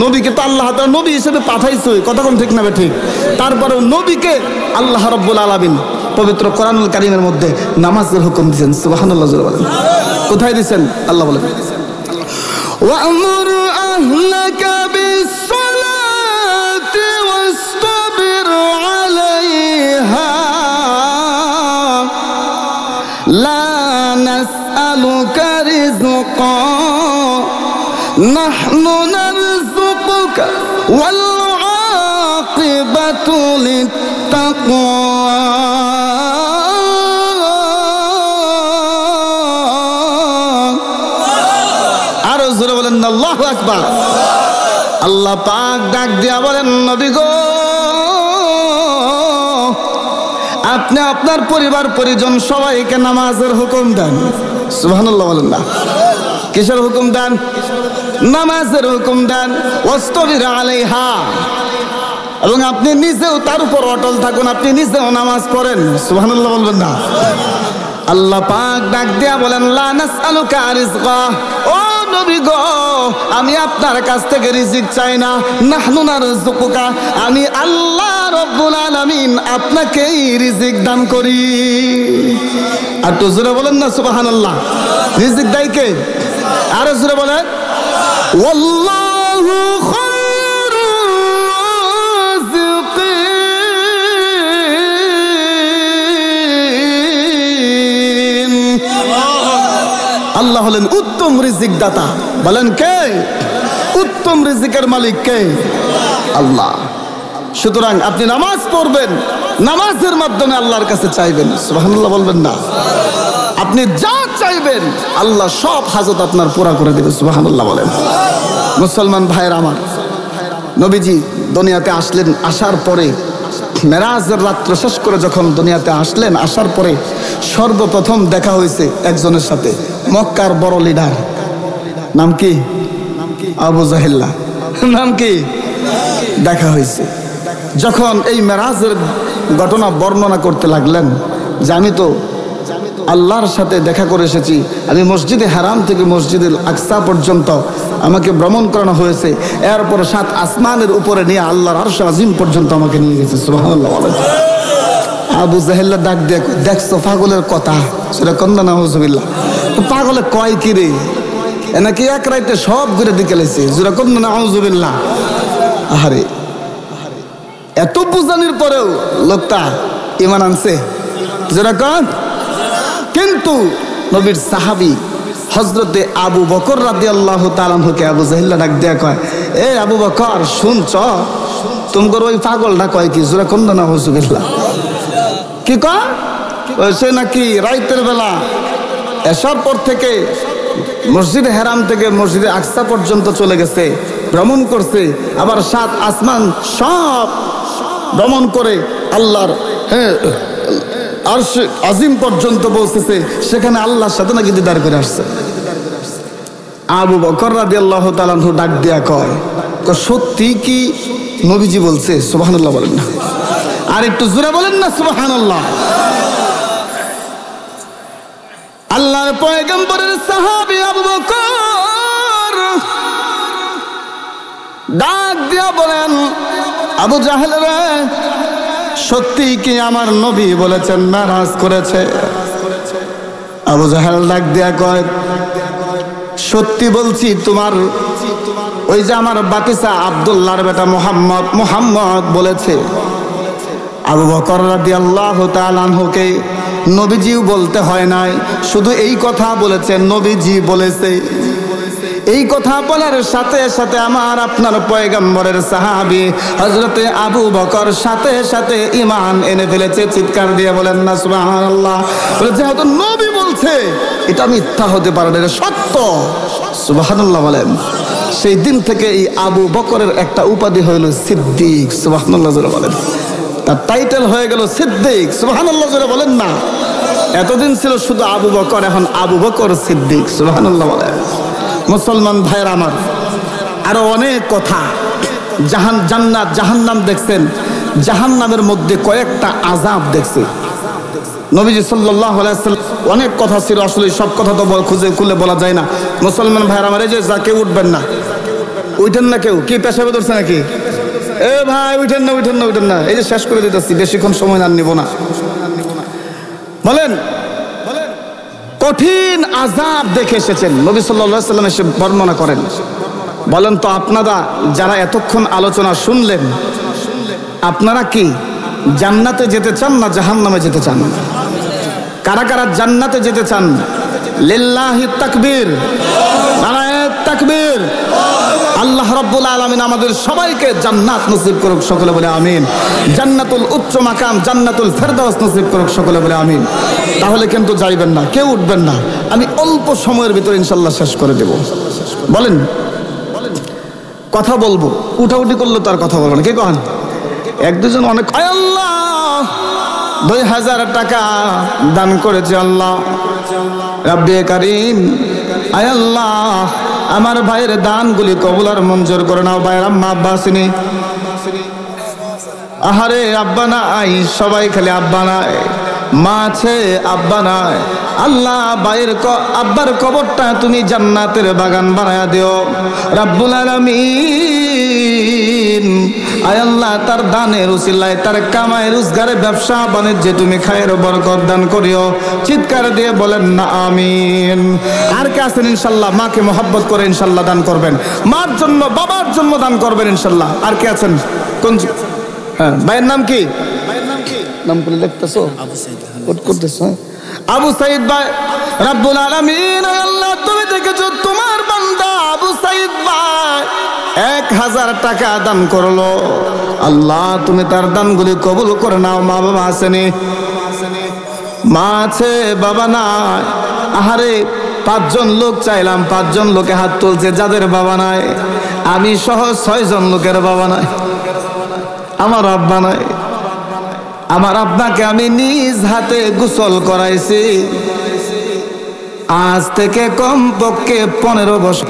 নবীকে তো আল্লাহ তার নবী হিসেবে পাঠাইছে। কথা কোন ঠিক না? ঠিক। তারপরেও নবীকে আল্লাহ রাব্বুল আলামিন পবিত্র কোরআনুল কারীমের মধ্যে নামাজের হুকুম দিয়েছেন। সুবহানাল্লাহ বলেন। কোথায় দিয়েছেন? আল্লাহ বলেন, ওয়া'মুর আহলাকা বিস-সালাতি ওয়াসতাবির আলাইহা লা নাসআলুকা রিজকা নাহনু নারযুকুকা ওয়াল আকিবাতু লিত-তাকওয়া। আরো জোরে বলেন আল্লাহু আকবার। আল্লাহ পাক ডাক দিয়া বলেন, নবী গো, আপনি আপনার পরিবার পরিজন সবাইকে নামাজের হুকুম দেন। সুবহানাল্লাহ বলেন না? কিসের হুকুম দেন? নামাজের হুকুম দেন। ওয়াসতাবির আলাইহা, এবং আপনি নিজেও তার উপর অটল থাকুন, আপনি নিজেও নামাজ পড়েন। সুবহানাল্লাহ বলবেন না? আল্লাহ পাক ডাক দিয়া বলেন, লা নাসআলুকা রিজকা, ও নবী গো, আমি আপনার কাছ থেকে রিজিক চাই না। নাহনু নারযুকুকা, আমি আল্লাহ রব্বুল আলামিন আপনাকেই রিজিক দান করি। আর তো জোরে বলেন না সুবহানাল্লাহ? রিজিক দেয় কে? আরো জোরে বলেন, ওয়াল্লাহু খায়রুর রাযিকিন। আল্লাহ হলেন উত্তম রিজিক দাতা। বলেন কে? উত্তম রিজিকের মালিক কে? আল্লাহ। সুতরাং আপনি নামাজ পড়বেন, নামাজের মাধ্যমে আল্লাহর কাছে চাইবেন। সুবহানাল্লাহ বলবেন না? আপনি যা চাইবেন আল্লাহ সব হাজত আপনার পুরা করে দেবে। সুবহানাল্লাহ বলেন। মুসলমান ভাইয়ের আমার, নবীজি দুনিয়াতে আসলেন, আসার পরে মেরাজের রাত্র শেষ করে যখন দুনিয়াতে আসলেন, আসার পরে সর্বপ্রথম দেখা হয়েছে একজনের সাথে, মক্কার বড় লিডার। নাম কি? আবু জাহেল্লা। নাম কি? দেখা হয়েছে। যখন এই মেরাজের ঘটনা বর্ণনা করতে লাগলেন, যে আমি তো আল্লাহর সাথে দেখা করে এসেছি, আমি মসজিদে হারাম থেকে মসজিদে আকসা পর্যন্ত আমাকে ভ্রমণ করানো হয়েছে, এরপর 7 আসমানের উপরে নিয়ে আল্লাহর আরশ আজিম পর্যন্ত আমাকে নিয়ে গেছে। সুবহানাল্লাহ বলেন। আবু জাহেল্লা ডাক দিয়ে, দেখছো পাগলের কথা? সেটা কন্দা নাউজুবিল্লাহ। পাগলে কয় কি রে? নাকি এক রাইতে সব ঘুরে দিকে লেছে যেরকম না আউযুবিল্লাহ। আহারে এত বুঝানির পরেও লোকটা ঈমান আনছে যেরকম। কিন্তু নবীর সাহাবী হযরতে আবু বকর রাদিয়াল্লাহু তাআলা আনহুকে আবু জাহেল ডাক দেয়া কয়, এ আবু বকর শুনছ তোমার ওই পাগলটা কয় কি যেরকম না আউযুবিল্লাহ। কি কয়? সে নাকি রাইতের বেলা এশার পর থেকে মসজিদে হেরাম থেকে মসজিদে আকসা পর্যন্ত চলে গেছে, ভ্রমণ করছে, আবার 7 আসমান সব ভ্রমণ করে আল্লাহর আরশ আজিম পর্যন্ত পৌঁছেছে, সেখানে আল্লাহর সাথে নাকি দিদার করে আসছে। আবু বকর রাদিয়াল্লাহু তাআলা আনহু ডাক দিয়া কয়, সত্যি কি নবীজি বলছে? সুবহানাল্লাহ বলেন না, আর একটু জোরে বলেন না সুবহানাল্লাহ। আল্লাহর পয়গম্বরের সাহাবী আবু বকর ডাক দিয়া বলেন, আবু জাহেল রে, সত্যি কি আমার নবী বলেছেন মেরাজ করেছে? আবু জাহেল ডাক দিয়া কয়, সত্যি বলছি, তোমার ওই যে আমার বাতিসা আব্দুল্লাহর বেটা মুহাম্মদ বলেছে। আবু বকর রাদিয়াল্লাহু তাআলা আনহুকে নবীজিও বলতে হয় নাই, শুধু এই কথা বলেছেন নবীজি বলেছে। এই কথা বলার সাথে সাথে আমার আপনার পয়গম্বরের সাহাবী হযরতে আবু বকর সাথে সাথে ঈমান এনে ফেলেছে। চিৎকার দিয়ে বলেন না সুবহানাল্লাহ। বলে যেহেতু নবী বলছে এটা মিথ্যা হতে পারে না, এটা সত্য। সুবহানাল্লাহ বলেন। সেই দিন থেকে এই আবু বকরের একটা উপাধি হইল সিদ্দিক। সুবহানাল্লাহ জোরে বলেন। তার টাইটেল হয়ে গেল সিদ্দিক। সুবহানাল্লাহ জোরে বলেন না। এতদিন ছিল শুধু আবু বকর, এখন আবু বকর সিদ্দিক। সুবহানাল্লাহ বলেন। মুসলমান ভাইরা আমার, আরো অনেক কথা। জান্নাত জাহান্নাম দেখছেন, জাহান্নামের মধ্যে কয়েকটা আযাব দেখছে নবীজি সাল্লাল্লাহু আলাইহি ওয়াসাল্লাম। অনেক কথা ছিল, আসলে সব কথা তো খুলে বলা যায় না। মুসলমান ভাইরা আমার, এই যে যা কেউ উঠবেন না, উঠেন না কেউ। কি পেশাবে ধরছে নাকি? এ ভাই উঠেন না, উঠেন না, উঠেন না। এই যে শেষ করে দিতেছি, বেশিক্ষণ সময় আর নিব না। বলেন, কঠিন আযাব দেখে এসেছেন নবী সাল্লাল্লাহু আলাইহি ওয়াসাল্লাম, এসে বর্ণনা করেন। বলেন তো আপনারা যারা এতক্ষণ আলোচনা শুনলেন, আপনারা কি জান্নাতে যেতে চান না জাহান্নামে যেতে চান? কারা কারা জান্নাতে যেতে চান? লিল্লাহি তাকবীর, নারায়ে তাকবীর। আল্লাহ রাব্বুল আলামিন আমাদের সবাইকে জান্নাত নসিব করুক, সকলে বলে আমিন। জান্নাতুল উচ্চ মাকাম, জান্নাতুল ফেরদাউস নসিব করুক, সকলে বলে আমিন। তাহলে কিন্তু যাইবেন না, কেউ উঠবেন না, আমি অল্প সময়ের ভিতরে ইনশাআল্লাহ শেষ করে দেব। বলেন, কথা বলবো, উঠাউঠি করলে তো আর কথা বলবো না। কে কন? এক দুজন অনেক, আল্লাহ 2000 টাকা দান করেছে আল্লাহ রাব্বে কারীম। আয় আল্লাহ, আমার ভাইয়ের দানগুলি কবুল আর মঞ্জুর করে নাও। ভাইয়ের আম্মা আব্বা আসেনি? আহারে আব্বা নাই, সবাই খালি আব্বা নাই। মা আছে, আব্বা নাই। আল্লাহ ভাইয়ের আব্বার কবরটা তুমি জান্নাতের বাগান বানায়া দিও রাব্বুল আলামিন। আয় আল্লাহ, তার দানের উসিলায়, তার কামাই রোজগারে, ব্যবসা বাণিজ্যে তুমি খায়ের বরকত দান করিও। চিৎকার দিয়ে বলেন না আমিন। আর কে আছেন ইনশাল্লাহ মাকে মহব্বত করে ইনশাল্লাহ দান করবেন? মার জন্য, বাবার জন্য দান করবেন ইনশাল্লাহ। আর কে আছেন? কোন? হ্যাঁ, ভাইয়ের নাম কি? নাম করে লিখতেছো? করতেছো? আবু সাইদ ভাই। রাব্বুল আলামিন, আল্লাহ তুমি দেখেছো তোমার বান্দা আবু সাইদ ভাই 1000 টাকা দান করলো। আল্লাহ তুমি তার দানগুলি কবুল করে নাও। মা বাবা আসেনি? মা আছে, বাবা নাই। আহারে 5 জন লোক চাইলাম, 5 জন লোকে হাত তুলছে যাদের বাবা নাই। আমি সহ 6 জন লোকের বাবা নাই। আমার আব্বা নাই। আমার আব্বাকে আমি নিজ হাতে গোসল করাইছি। আজ থেকে কমপক্ষে 15 বছর।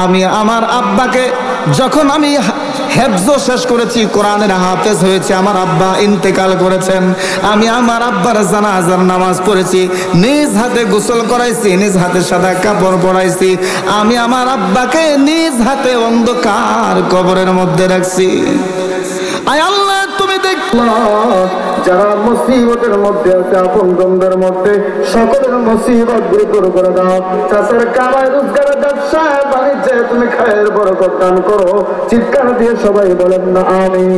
আমি আমার আব্বাকে যখন আমি হেফজ শেষ করেছি, কোরআনের হাফেজ হয়েছে, আমার আব্বা ইন্তেকাল করেছেন। আমি আমার আব্বার জানাজার নামাজ পড়েছি, নিজ হাতে গোসল করাইছি, নিজ হাতে সাদা কাপড় পরাইছি। আমি আমার আব্বাকে নিজ হাতে অন্ধকার কবরের মধ্যে রাখছি। আয় আল্লাহ তুমি দেখ যারা মুসিবতের মধ্যে আছে, আপনজনদের মধ্যে সকলের মুসিবত দূর করে দাও। চাচার কামাই রোজগারের ব্যবসা বাণিজ্যে তুমি খায়ের বরকত দান করো। চিৎকার দিয়ে সবাই বলেন না আমিন।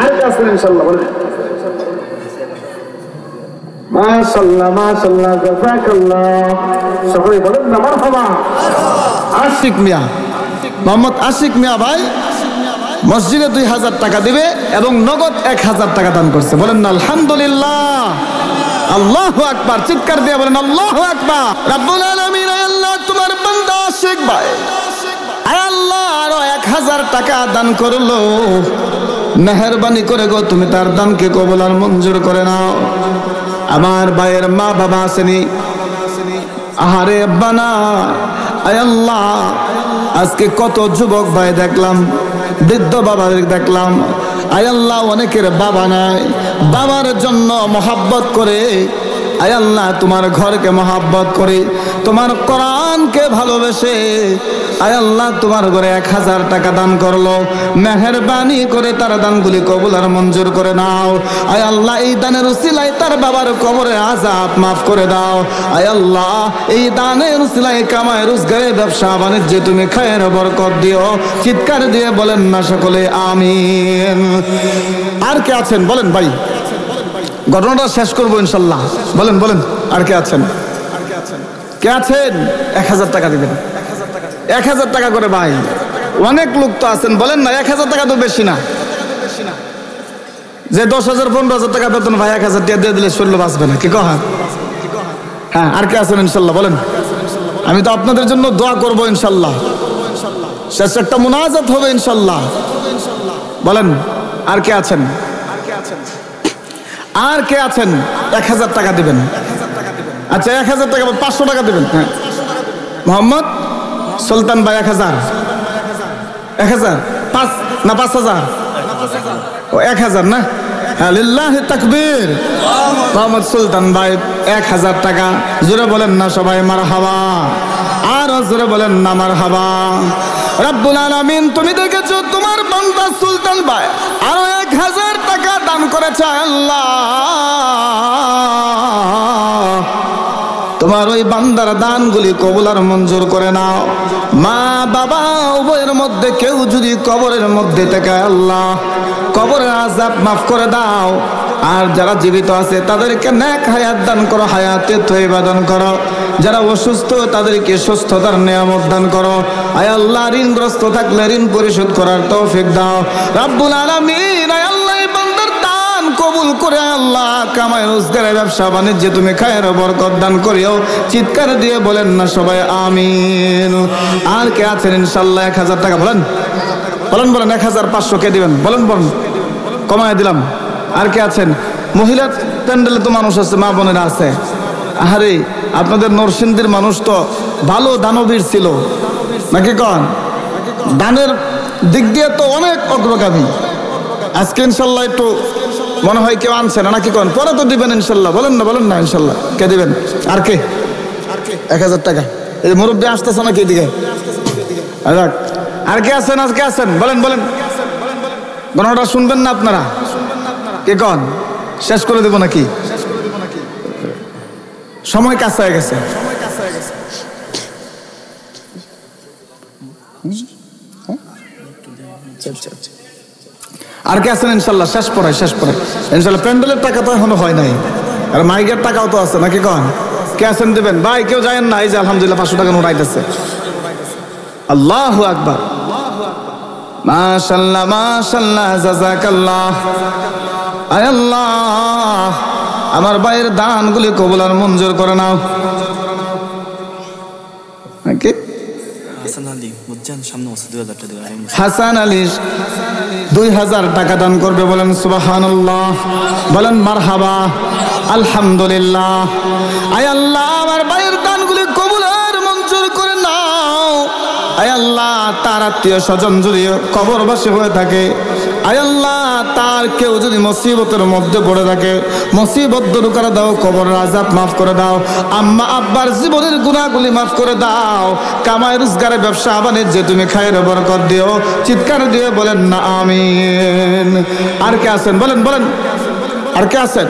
আর কাছে ইনশাআল্লাহ বলেন মাশাআল্লাহ মাশাআল্লাহ জাযাকাল্লাহ। সবাই বলেন না মারহাবা। আশিক মিয়া, মোহাম্মদ আশিক মিয়া ভাই মসজিদে 2000 টাকা দিবে এবং নগদ 1000 টাকা দান করছে। বলেন না আলহামদুলিল্লাহ, আল্লাহু আকবার। চিৎকার দিয়ে বলেন আল্লাহু আকবার। রব্বুল আলামিন, আয় আল্লাহ তোমার বান্দা আশিক ভাই আয় আল্লাহ আরো 1000 টাকা দান করলো। মেহেরবানি করে গো তুমি তার দানকে কবুল আর মঞ্জুর করে নাও। আমার ভাইয়ের মা বাবা আসেনি, আহারে বানা, আয় আল্লাহ আজকে কত যুবক ভাই দেখলাম, বৃদ্ধ বাবাদের দেখলাম, আয় আল্লাহ অনেকের বাবা নাই, বাবার জন্য মহাব্বত করে আয় আল্লাহ তোমার ঘরকে মহাব্বত করে, তোমার কোরআনকে ভালোবেসে আয় আল্লাহ তোমার ঘরে 1000 টাকা দান করলো। মেহেরবানি করে তার দানগুলি কবুল আর মঞ্জুর করে নাও। আয় আল্লাহ এই দানের উসিলায় তার বাবার কবরে আযাব মাফ করে দাও। আয় আল্লাহ এই দানের উসিলায় কামাই রোজগারে ব্যবসা বাণিজ্যে তুমি খায়ের বরকত দিও। চিৎকার দিয়ে বলেন না সকলে আমিন। আর কে আছেন বলেন ভাই, ঘটনাটা শেষ করবো ইনশাল্লাহ। বলেন বলেন আর কে আছেন? কে আছেন? 1000 টাকা দিবেন। 1000 টাকা করে ভাই, অনেক লোক তো আছেন। বলেন না 1000 টাকা তো বেশি না। যে 10,000 15,000 টাকা বেতন ভাই 1000 টাকা দিয়ে দিলে শরীর বাঁচবে না, কি কহা? হ্যাঁ, আর কে আছেন ইনশাল্লাহ বলেন। আমি তো আপনাদের জন্য দোয়া করবো ইনশাল্লাহ। শেষ একটা মুনাজাত হবে ইনশাল্লাহ। বলেন আর কে আছেন? আর কে আছেন? 1000 টাকা দিবেন। আচ্ছা 1000 টাকা, 500 টাকা দিবেন। হ্যাঁ, মোহাম্মদ সুলতান ভাই 1000, 1000 5 না 5000? ও 1000 না? হ্যাঁ, লিল্লাহি তাকবীর। মোহাম্মদ সুলতান ভাই 1000 টাকা। জোরে বলেন না সবাই মারহাবা। আর জোরে বলেন না মারহাবা। রব্বুল আলামিন তুমি দেখেছো তোমার বান্দা সুলতান ভাই আরো 1000 টাকা দান করেছে। আল্লাহ তোমার ওই বান্দার দানগুলি কবুল আর মঞ্জুর করে নাও। মা বাবা উভয়ের মধ্যে কেউ যদি কবরের মধ্যে থাকে আল্লাহ কবরের আযাব মাফ করে দাও। আর যারা জীবিত আছে তাদেরকে নেক হায়াত দান করো, হায়াতে তয়্যিবা দান করো। যারা অসুস্থ তাদেরকে সুস্থতার নিয়ামত দান করো। আয় আল্লাহ ঋণগ্রস্ত থাকলে ঋণ পরিশোধ করার তৌফিক দাও রব্বুল আলামিন। আয় আল্লাহ এই বান্দার দান কবুল করে আল্লাহ কামাই রোজগারে ব্যবসা বাণিজ্যে তুমি খায়ের বরকত দান করিও। চিৎকার দিয়ে বলেন না সবাই আমিন। আর কে আছেন ইনশাআল্লাহ 1000 টাকা? বলেন বলেন বলেন 1500 কে দিবেন? বলেন বলেন, কমায় দিলাম। আর কে আছেন? মহিলা প্যান্ডেলে তো মানুষ আছে, মা বোনেরা আছে। আরে আপনাদের নরসিংদীর মানুষ তো ভালো দানবীর ছিল নাকি কন? দানের দিক দিয়ে তো অনেক অগ্রগামী। আজকে ইনশাল্লাহ একটু মনে হয় কেউ আনছে না নাকি কন? পরে তো দিবেন ইনশাল্লাহ। বলেন না ইনশাল্লাহ। কে দিবেন? আর কে? 1000 টাকা। এই মুরব্বী আসতেছে নাকি এদিকে? আর কে আছেন? আজকে আছেন? বলেন বলেন। গণনাটা শুনবেন না আপনারা? কে কন? শেষ করে দেব নাকি? সময় কাছে হয়ে গেছে। আর কে আছেন ইনশাল্লাহ? শেষ পরে ইনশাল্লাহ। প্যান্ডেলের টাকা তো এখনো হয় নাই, আর মাইকের টাকাও তো আছে নাকি কন? কে আছেন দিবেন? ভাই কেউ যায়েন না। এই যে আলহামদুলিল্লাহ 500 টাকা নোট আইতেছে। আল্লাহু আকবার, মাশাআল্লাহ মাশাআল্লাহ, জাযাকাল্লাহ। আয় আল্লাহ আমার ভাইয়ের দানগুলি কবুল আর মঞ্জুর করে নাও। নাকি হাসান আলী 2000 টাকা দান করবে। বলেন সুবহানাল্লাহ, বলেন মারহাবা, আলহামদুলিল্লাহ। আয় আল্লাহ আমার ভাইয়ের দানগুলি কবুল আর মঞ্জুর করে নাও। আয় আল্লাহ তার আত্মীয় স্বজন যদি কবরবাসী হয়ে থাকে আয় আল্লাহ, তার কেউ যদি মুসিবতের মধ্যে পড়ে থাকে, মুসিবত দূর করে দাও, কবরের আযাব মাফ করে দাও, আম্মা আব্বার জীবনের গুনাহগুলি মাফ করে দাও, কামাই রোজগারে ব্যবসা বাণিজ্যে তুমি খায়ের বরকত দিও। চিৎকার দিয়ে বলেন না আমিন। আর কে আছেন বলেন, বলেন আর কে আছেন?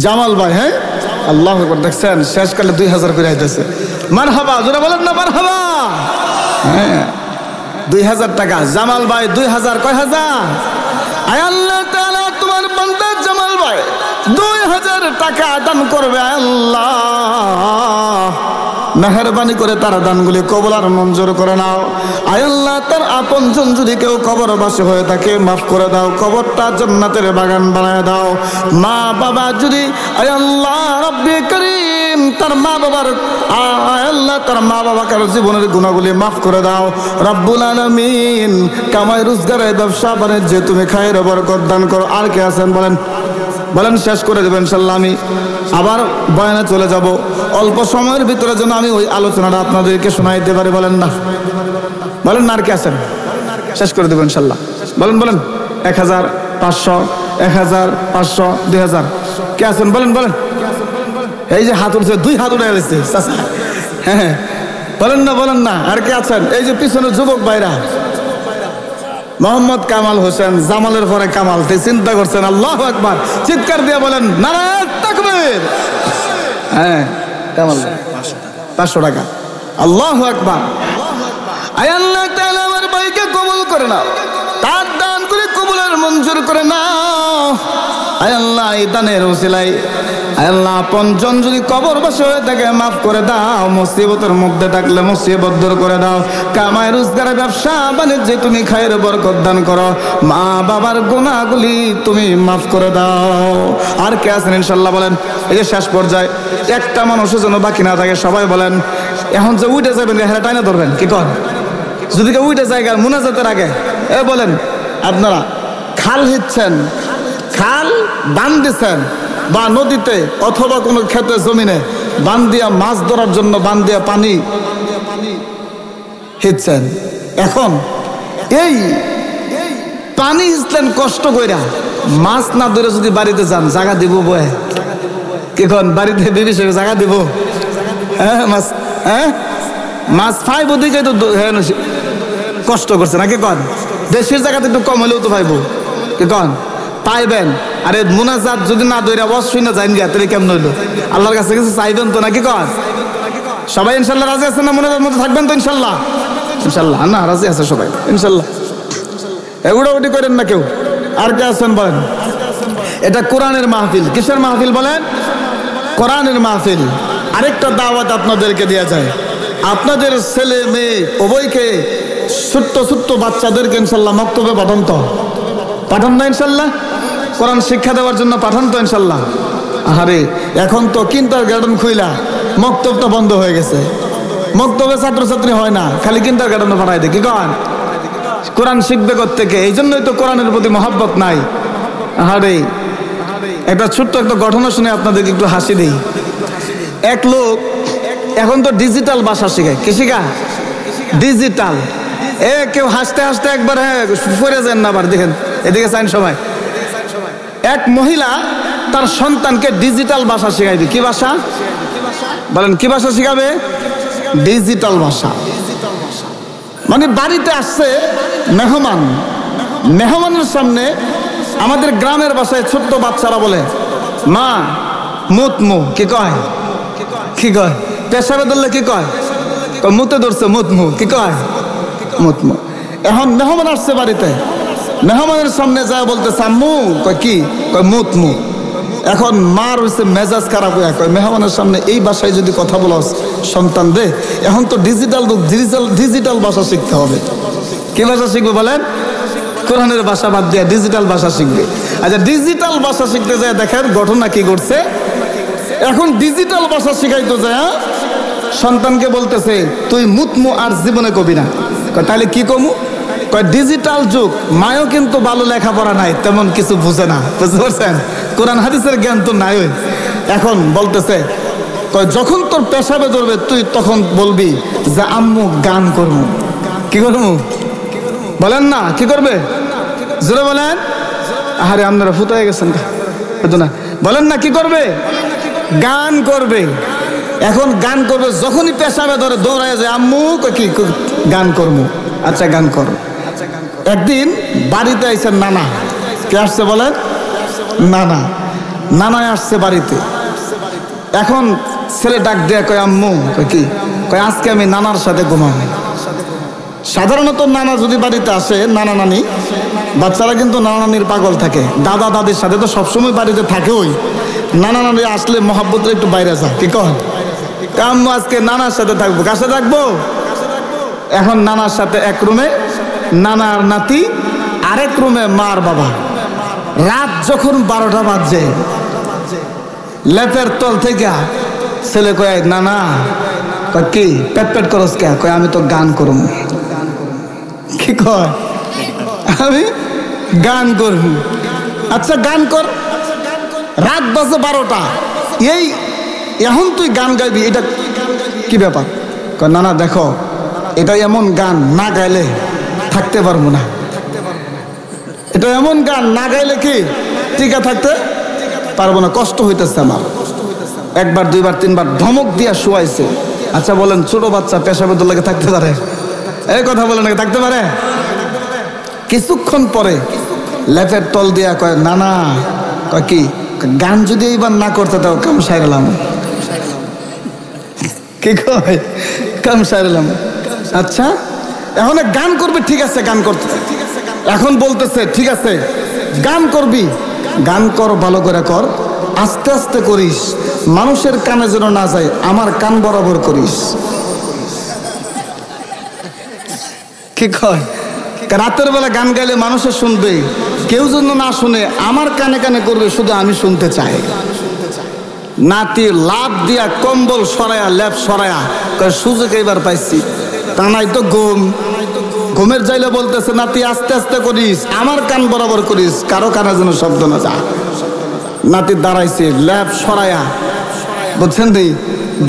জামাল ভাই, হ্যাঁ, আল্লাহু আকবার। দেখছেন শেষকালে 2000 করে আইতেছে। মারহাবা, জোরে বলেন না মারহাবা। হ্যাঁ, 2000 টাকা জামাল ভাই, 2000 কয় হাজার? আয় আল্লাহ তাআলা, তোমার বান্দা জামাল ভাই 2000 টাকা দান করবে। আল্লাহ মেহেরবানি করে তার দানগুলি কবুল আর মঞ্জুর করে নাও। আয় আল্লাহ, তার আপনজন যদি কেউ কবরবাসী হয়ে থাকে মাফ করে দাও, কবরটা জান্নাতের বাগান বানায় দাও। মা বাবা যদি, আয় আল্লাহ রব্বে করিম, তার মা বাবার, আয় আল্লাহ তার মা বাবাকে জীবনের গুনাহগুলি মাফ করে দাও রব্বুল আলামিন। কামাই রোজগারে ব্যবসা বাণিজ্যে তুমি খায়ের বরকত দান করো। আর কে আছেন বলেন, বলেন, শেষ করে দেবেন ইনশাল্লাহ। আমি আবার বয়ানে চলে যাব, অল্প সময়ের ভিতরে যেন আমি ওই আলোচনাটা আপনাদেরকে শোনাইতে পারি। বলেন না, বলেন না আর কে আছেন? শেষ করে দেবেন ইনশাল্লাহ। বলেন, বলেন 1000, 500, 1000, 500, 2000 কে আছেন? বলেন, বলেন। এই যে হাত উঠছে, 2 হাত উঠে গেছে। হ্যাঁ, বলেন না, বলেন না আর কে আছেন? এই যে পিছনে যুবক ভাইরা, মোহাম্মদ কামাল হোসেন, জামালের পরে কামাল, চিন্তা করছেন। আল্লাহু আকবার, চিৎকার দিয়ে বলেন নারায়ে তাকবীর। হ্যাঁ, কামাল 500 টাকা। আল্লাহু আকবার। আয় আল্লাহ তাআলা আমার ভাইকে কবুল করে নাও, তার দানগুলি কবুলের মঞ্জুর করে নাও। আয় আল্লাহ, এই দানের ওসিলায় আয় আল্লাহ আপনজন যদি কবরবাসী হয়ে থাকে মাফ করে দাও, মুসিবতের মধ্যে থাকলে মুসিবত দূর করে দাও, কামাই রোজগারে ব্যবসা বাণিজ্যে তুমি খায়ের বরকত দান করো, মা বাবার গুনাহগুলি তুমি মাফ করে দাও। আর কে আছেন ইনশাল্লাহ বলেন? এই যে শেষ পর্যায়ে একটা মানুষের জন্য বাকি না থাকে, সবাই বলেন। এখন যে উঠে যাবেন হেরা টাইনা ধরবেন, কি কর? যদি কেউ উঠে যায় মুনাজাতের আগে এ বলেন, আপনারা খাল হিচ্ছেন, খাল বান দিচ্ছেন, বা নদীতে অথবা কোনো ক্ষেতে জমিনে বান দিয়া মাছ ধরার জন্য বান দিয়া পানি হিচ্ছেন। এখন এই পানি হিচলেন কষ্ট কইরা, মাছ না ধরে যদি বাড়িতে যান জায়গা দিব বয়ে, কি কন? বাড়িতে বিবি সে জায়গা দিব? হ্যাঁ, মাছ, হ্যাঁ মাছ ফাইব দিকে তো কষ্ট করছে নাকি কন? দেশের জায়গাতে একটু কম হলেও তো পাইব, কি কন? পাইবেন। আরে মুনাজাত যদি না দইরা বস শুনে যাইন গিয়া, তাহলে কেমন হইলো? আল্লাহর কাছে কিছু চাইবেন তো নাকি কন? সবাই ইনশাল্লাহ রাজি আছেন না? মুনাজাত মতো থাকবেন তো ইনশাল্লাহ? ইনশাল্লাহ না, রাজি আছে সবাই ইনশাল্লাহ। এগুলো উঠি করেন না কেউ। আর কে আছেন বলেন? এটা কোরআনের মাহফিল। কিসের মাহফিল বলেন? কোরআনের মাহফিল। আরেকটা দাওয়াত আপনাদেরকে দেওয়া যায়, আপনাদের ছেলে মেয়ে উভয়কে, ছোট্ট ছোট্ট বাচ্চাদেরকে ইনশাল্লাহ মক্তবে পাঠান তো, পাঠান না ইনশাল্লাহ? কোরআন শিক্ষা দেওয়ার জন্য পাঠান তো ইনশাল্লাহ? আরে এখন তো কিন্ডারগার্টেন খুইলা মক্তবটা বন্ধ হয়ে গেছে, মক্তবে ছাত্রছাত্রী হয় না, খালি কিন্ডারগার্টেনে পাঠাই দেয়, কি কন? কোরআন শিখবে কোত্থেকে? এই জন্যই তো কোরআনের প্রতি মহব্বত নাই। আরে একটা ছোট্ট একটা ঘটনা শুনে আপনাদেরকে একটু হাসি দিই। এক লোক এখন তো ডিজিটাল ভাষা শেখায়। কি শেখা? ডিজিটাল। কেউ হাসতে হাসতে একবার পড়ে যান না, আবার দেখেন এদিকে চাইন সবাই। এক মহিলা তার সন্তানকে ডিজিটাল ভাষা শেখাইবে। কি ভাষা বলেন? কি ভাষা শেখাবে? ডিজিটাল ভাষা। মানে বাড়িতে আসছে মেহমান, মেহমানের সামনে আমাদের গ্রামের ভাষায় ছোট্ট বাচ্চারা বলে মা মুতমু। কি কয়? কি কয়? পেশাবে ধরলে কি কয়? মুতে ধরছে মুতমু। কি কয়? মুতমু। এখন মেহমান আসছে বাড়িতে, মেহমানের সামনে যায় বলতেছে আম্মু। কয় কি? কয় মুতমু। এখন মার হচ্ছে মেজাজ খারাপ হয়ে কয় মেহমানের সামনে এই ভাষায় যদি কথা বলস সন্তান রে, এখন তো ডিজিটাল ভাষা শিখতে হবে। কি ভাষা শিখবে বলেন? কোরআনের ভাষা বাদ দিয়ে ডিজিটাল ভাষা শিখবে। আচ্ছা, ডিজিটাল ভাষা শিখতে যায় দেখেন ঘটনা কি করছে। এখন ডিজিটাল ভাষা শিখাইতে যায় সন্তানকে বলতেছে তুই মুতমু আর জীবনে কবি না। তাহলে কি কমু? কয় ডিজিটাল যুগ, মায়ও কিন্তু ভালো লেখাপড়া নাই, তেমন কিছু বুঝে না। বুঝতে পারছেন? কোরআন হাদিসের জ্ঞান তো নাই। এখন বলতেছে কয় যখন তোর পেশাবে ধরবে তুই তখন বলবি যে আম্মু গান করবো। কি করবো? বলেন না, কি করবে? জোরে বলেন। আরে আপনারা ফুত হয়ে গেছেন না, বলেন না কি করবে? গান করবে। এখন গান করবে, যখনই পেশাবে ধরে দৌড়ায় যায়, আম্মু কি গান করবো। আচ্ছা গান করো। একদিন বাড়িতে আইসেন নানা। কে আসছে বলেন? নানা। নানায় আসছে বাড়িতে। এখন ছেলে ডাক দেয়া কয় আম্মু কি কয়, আজকে আমি নানার সাথে ঘুমাবো। সাধারণত নানা যদি বাড়িতে আসে, নানা নানি, বাচ্চারা কিন্তু নানা নানির পাগল থাকে। দাদা দাদির সাথে তো সবসময় বাড়িতে থাকে। ওই নানা নানি আসলে মহাব্বতের একটু বাইরে যায়। কি কয়? আম্মু আজকে নানার সাথে থাকবো। কার সাথে থাকবো? এখন নানার সাথে এক রুমে নানার নাতি, আরেক রুমে মার বাবা। রাত যখন 12টা বাজে, লেপের তল থেকে ছেলে কয় নানা। কয় কি পেট পেট করস কে? কয় আমি তো গান করব। কি কয়? আমি গান করব। আচ্ছা গান কর। রাত বাজে 12টা, এই এখন তুই গান গাইবি, এটা কি ব্যাপার? কয় নানা দেখো, এটা এমন গান না গাইলে থাকতে পারবো না। এটা এমন গান না গাইলে কি টিকা থাকতে পারবো না, কষ্ট হইতেছে আমার। একবার দুইবার তিনবার ধমক দিয়া শুয়াইছে। আচ্ছা বলেন, ছোট বাচ্চা পেশাবের লাগে থাকতে পারে? এই কথা বলে নাকি থাকতে পারে? কিছুক্ষণ পরে লেপের তল দিয়া কয় নানা। কয় কি? গান যদি এইবার না করতে তাও কাম সাইরালাম। কি কয়? কাম সাইরালাম। আচ্ছা এখন গান করবে, ঠিক আছে গান করতে। এখন বলতেছে ঠিক আছে গান করবি, গান কর, ভালো করে কর, আস্তে আস্তে করিস, মানুষের কানে যেন না যায়, আমার কান বরাবর করিস। কি কয়? রাতের বেলা গান গাইলে মানুষের শুনবে, কেউ যেন না শুনে, আমার কানে কানে করবে, শুধু আমি শুনতে চাই। নাতি লাভ দিয়া কম্বল সরায়া, লেপ সরায়া কয় সুযোগ এবার পাইছি, তা নাই তো ঘুমের যাইলে বলতেছে নাতি আস্তে আস্তে করিস, আমার কান বরাবর করিস, কারো কানে যেন শব্দ না যায়। নাতি দাঁড়াইছে, লেপ সরায়া, বুঝছেন দিই,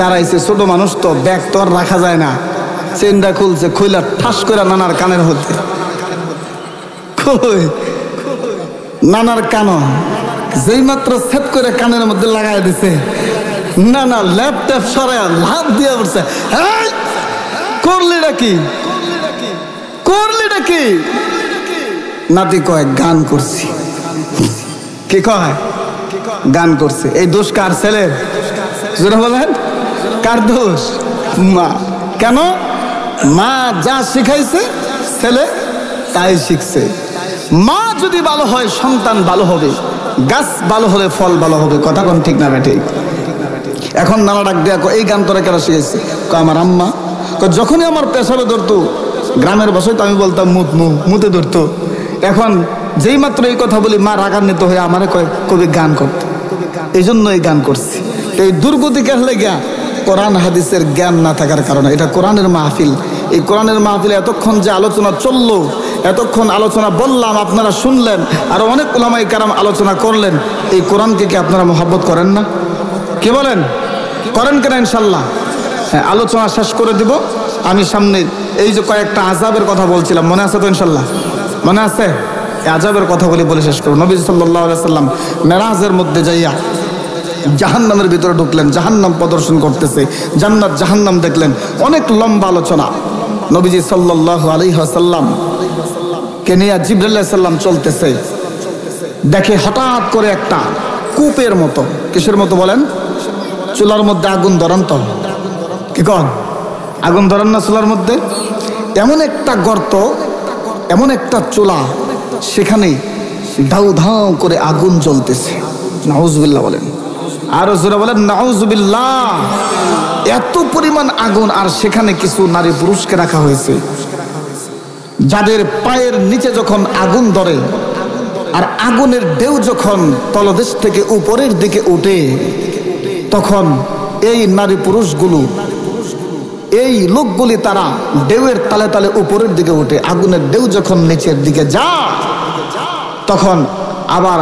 দাঁড়াইছে। ছোট মানুষ তো, ব্যাগ তো আর রাখা যায় না। চেনটা খুলছে, খুইলা ঠাস করে নানার কানের মধ্যে। নানার কান যেই মাত্র সেট করে কানের মধ্যে লাগাই দিছে, নানা ল্যাপটপ সরায়া লাভ দিয়ে পড়ছে। করলিটা কি? করলিটা কি? নাতি কয় গান করছি। কি কয়? গান করছে। এই দোষ কার? ছেলের। জোরে বলেন, কার দোষ? মা। কেন? মা যা শিখাইছে ছেলে তাই শিখছে। মা যদি ভালো হয় সন্তান ভালো হবে, গাছ ভালো হলে ফল ভালো হবে। কথা কোন ঠিক না বেঠিক? এখন নানা ডাক দেয়া এই গান তোরা কেন শিখেছে? আমার আম্মা যখনই আমার পেশাবে ধরতো, গ্রামের ভাষায় তো আমি বলতাম মুতে ধরতো। এখন যেই মাত্র এই কথা বলি, মা রাগান্বিত হয়ে আমারে কয় কবি গান করতে। এই জন্য এই গান করছি। এই দুর্গতি কেন লেগা? কোরআন হাদিসের জ্ঞান না থাকার কারণে। এটা কোরআনের মাহফিল। এই কোরআনের মাহফিলে এতক্ষণ যে আলোচনা চললো, এতক্ষণ আলোচনা বললাম, আপনারা শুনলেন, আরো অনেক উলামায়ে কেরাম আলোচনা করলেন। এই কোরআনকে কি আপনারা মহব্বত করেন না? কি বলেন? করেন কিনা? ইনশাল্লাহ। হ্যাঁ, আলোচনা শেষ করে দিব। আমি সামনে এই যে কয়েকটা আযাবের কথা বলছিলাম, মনে আছে তো? ইনশাল্লাহ মনে আছে। এই আযাবের কথাগুলি বলে শেষ করব। নবী সাল্লাল্লাহু আলাইহি সাল্লাম মেরাজের মধ্যে যাইয়া জাহান্নামের ভিতরে ঢুকলেন, জাহান্নাম প্রদর্শন করতেছে, জান্নাত জাহান্নাম দেখলেন। অনেক লম্বা আলোচনা। নবীজি সাল্লাল্লাহু আলাইহি ওয়াসাল্লাম কে নিয়ে জিবরাইল আলাইহিস সালাম চলতেছে, দেখে হঠাৎ করে একটা কূপের মতো। কিসের মতো বলেন? চুলার মধ্যে আগুন ধরান তো, কি কন? আগুন ধরান না চুলার মধ্যে? এমন একটা গর্ত, এমন একটা চুলা, সেখানে ধাউ ধাউ করে আগুন জ্বলতেছে। নাউজুবিল্লাহ বলেন, আরো জোরে বলেন নাউজুবিল্লাহ। এত পরিমাণ আগুন, আর সেখানে কিছু নারী পুরুষকে রাখা হয়েছে, যাদের পায়ের নিচে যখন আগুন ধরে আর আগুনের ঢেউ যখন তলদেশ থেকে উপরের দিকে ওঠে, তখন এই নারী পুরুষগুলো, এই লোকগুলি, তারা ঢেউয়ের তালে তালে উপরের দিকে ওঠে। আগুনের ঢেউ যখন নিচের দিকে যায়, তখন আবার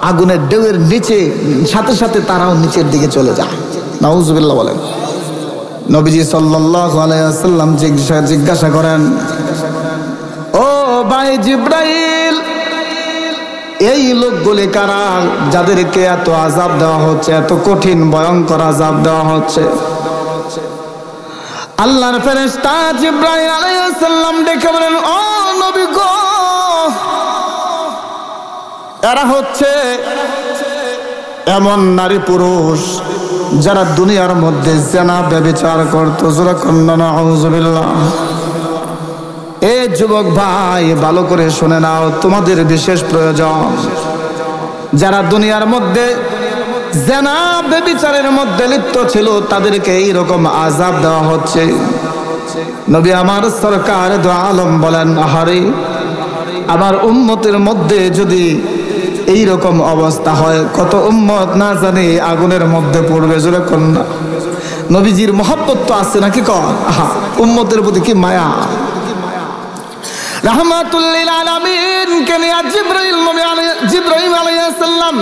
আগুনের ঢেউয়ের নিচে সাথে সাথে তারাও নিচের দিকে চলে যায়। নাউজুবিল্লাহ বলেন। নবীজি সাল্লাল্লাহু আলাইহি ওয়াসাল্লাম জিজ্ঞাসা করেন, ও ভাই জিব্রাইল, এই লোকগুলি কারা যাদেরকে এত আযাব দেওয়া হচ্ছে, এত কঠিন ভয়ঙ্কর আযাব দেওয়া হচ্ছে? আল্লাহর ফেরেশতা জিব্রাইল আলাইহিস সালাম ডেকে বলেন, ও নবী গো, এরা হচ্ছে এমন নারী পুরুষ যারা দুনিয়ার মধ্যে জিনা ব্যভিচার করত। জোরে কন্না নাউযুবিল্লাহ। এ যুবক ভাই, ভালো করে শুনে নাও, তোমাদের বিশেষ প্রয়োজন। যারা দুনিয়ার মধ্যে জিনা ব্যভিচারের মধ্যে লিপ্ত ছিল, তাদেরকে এইরকম আযাব দেওয়া হচ্ছে। নবী আমার সরকার দু আলম বলেন, আহারে, আমার উম্মতের মধ্যে যদি এইরকম অবস্থা হয়, কত উম্মত না জানি আগুনের মধ্যে পড়বে। জোরে কন্যা, নবীজির মহব্বত তো আছে নাকি? কর, আহা, উম্মতের প্রতি কি মায়া। রাহমাতুল লিল আলামিন কে নিয়ে জিবরাইল আলাইহিস সালাম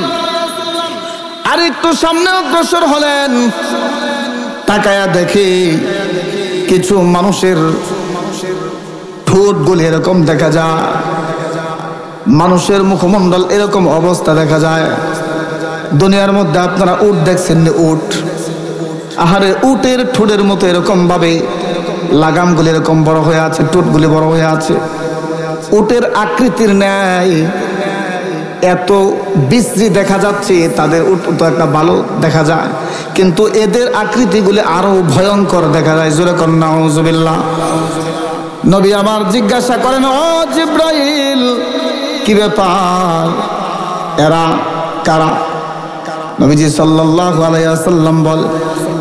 আর একটু সামনে অগ্রসর হলেন। তাকায়া দেখি কিছু মানুষের ঠোঁটগুলি এরকম দেখা যায়, মানুষের মুখমণ্ডল এরকম অবস্থা দেখা যায়। দুনিয়ার মধ্যে আপনারা উট দেখছেন, উট, আহারে, উটের ঠোঁটের মতো এরকম ভাবে লাগামগুলি এরকম বড় হয়ে আছে, ঠোঁটগুলি বড় হয়ে আছে, উটের আকৃতির ন্যায় এত বিশ্রী দেখা যাচ্ছে। তাদের উট তো একটা ভালো দেখা যায়, কিন্তু এদের আকৃতিগুলি আরো ভয়ঙ্কর দেখা যায়। জোরে কন্না নাউযুবিল্লাহ। নবী আমার জিজ্ঞাসা করেন, ও জিব্রাইল, কি ব্যাপার, এরা কারা? নবীজি সাল্লাল্লাহু আলাইহি ওয়াসাল্লাম বল,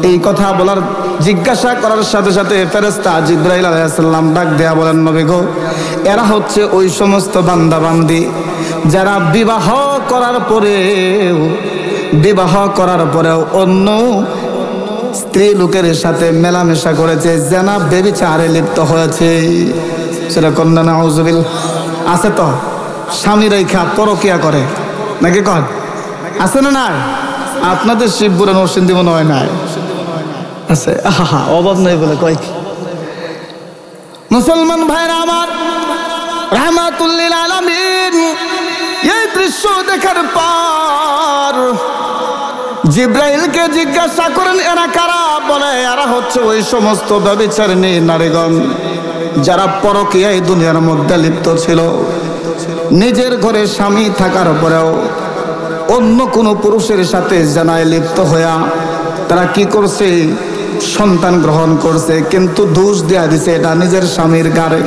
এই কথা বলার জিজ্ঞাসা করার সাথে সাথে ফেরেশতা জিবরাইল আলাইহিস সালাম ডাক দেয়া বলেন, নবী গো, এরা হচ্ছে ওই সমস্ত বান্দা বান্দি যারা বিবাহ করার পরেও অন্য স্ত্রী লোকের সাথে মেলামেশা করেছে, জিনা ব্যভিচারে লিপ্ত হয়েছে। সেটা কন্যা নাউযুবিল্লাহ। আছে তো স্বামী রেখা পরকিয়া করে নাকি? কন আছে না? নাই? আপনাদের শিবপুরে নরসিংদী মনে হয় নাই? আছে, আহা, অভাব নাই বলে কয় কি? মুসলমান ভাইরা আমার, রাহমাতুল লিল আলামিন এই দৃশ্য দেখার পর জিব্রাইলকে জিজ্ঞাসা করেন, এরা কারা? বলে, এরা হচ্ছে ওই সমস্ত ব্যভিচারিণী নারীগণ যারা পরকীয়ায় দুনিয়ার মধ্যে লিপ্ত ছিল। নিজের ঘরে স্বামী থাকার পরেও অন্য কোনো পুরুষের সাথে জিনায় লিপ্ত হইয়া তারা কি করছে? সন্তান গ্রহণ করছে, কিন্তু দোষ দেয়া দিছে এটা নিজের স্বামীর গাড়ে।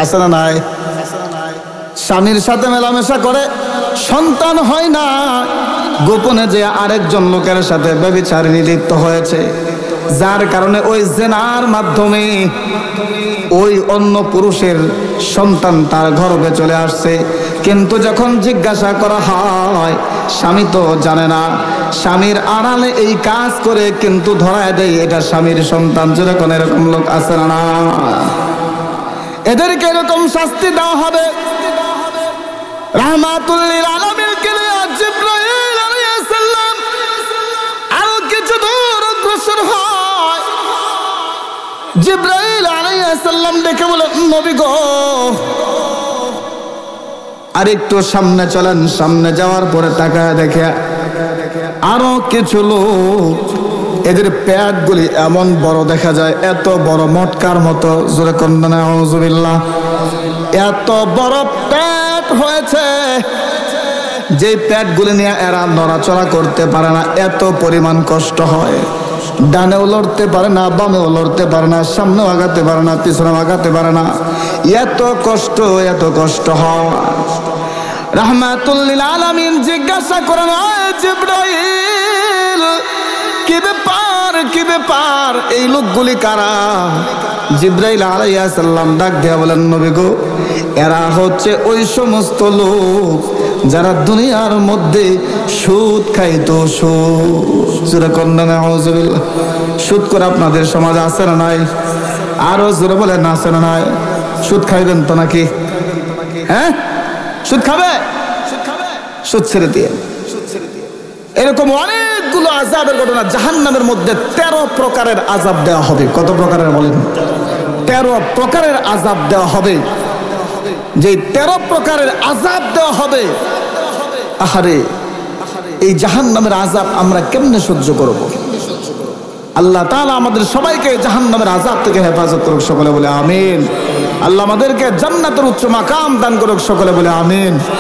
আছে না নাই? স্বামীর সাথে মেলামেশা করে সন্তান হয় না, গোপনে যে আরেকজন লোকের সাথে ব্যভিচারিণী লিপ্ত হয়েছে, যার কারণে ওই জিনার মাধ্যমে ওই অন্য পুরুষের সন্তান তার গর্ভে চলে আসছে। কিন্তু যখন জিজ্ঞাসা করা হয়, স্বামী তো জানে না, স্বামীর আড়ালে এই কাজ করে কিন্তু ধরায় দেয় এটা স্বামীর সন্তান। যেরকম এরকম লোক আছে না? এদেরকে এরকম শাস্তি দেওয়া হবে। রাহমাতুল লিল আলামিন কে জিবরাইল আলাইহিস সালাম আরো কিছু দূর অগ্রসর হয়। জিবরাইল আলাইহিস সালাম ডেকে বলেন, নবী গো, আর একটু সামনে চলেন। সামনে যাওয়ার পরে তাকায় দেখে আরো কিছু লোক, এদের পেটগুলি এমন বড় দেখা যায়, এত বড় মটকার মতো। জোরে কন্না নাউযুবিল্লাহ। এত বড় পেট হয়েছে যে পেটগুলি নিয়ে এরা নড়াচড়া করতে পারে না, এত পরিমাণ কষ্ট হয়। ডানেও লড়তে পারে না, বামেও লড়তে পারে না, সামনেও আগাতে পারে না, পিছনেও আগাতে পারে না, এত কষ্ট হয়। রাহমাতুল লিল আলামিন জিজ্ঞাসা করেন, জিবরাইল, কি ব্যাপার, এই লোকগুলি কারা? জিবরাইল আলাইহিস সালাম ডাক দেয়া বলেন, নবী গো, এরা হচ্ছে ওই সমস্ত লোক যারা দুনিয়ার মধ্যে সুদ খাইতো। সুদ করে আপনাদের সমাজে আছে না নাই? আরো জোরে বলেন, আছে না নাই? সুদ খাইবেন তো নাকি? হ্যাঁ, সুদ খাবে? সুদ ছেড়ে দিয়ে এরকম অনেকগুলো আযাবের ঘটনা। জাহান্নামের মধ্যে 13 প্রকারের আযাব দেওয়া হবে। কত প্রকারের বলেন? 13 প্রকারের আযাব দেওয়া হবে। যে 13 প্রকারের আযাব দেওয়া হবে, আহারে এই জাহান্নামের আযাব আমরা কেমনে সহ্য করব? আল্লাহ তাআলা আমাদের সবাইকে জাহান্নামের আযাব থেকে হেফাজত করুক, সকলে বলে আমিন। আল্লাহ আমাদেরকে জান্নাতের উচ্চ মাকাম দান করুক, সকলে বলে আমিন।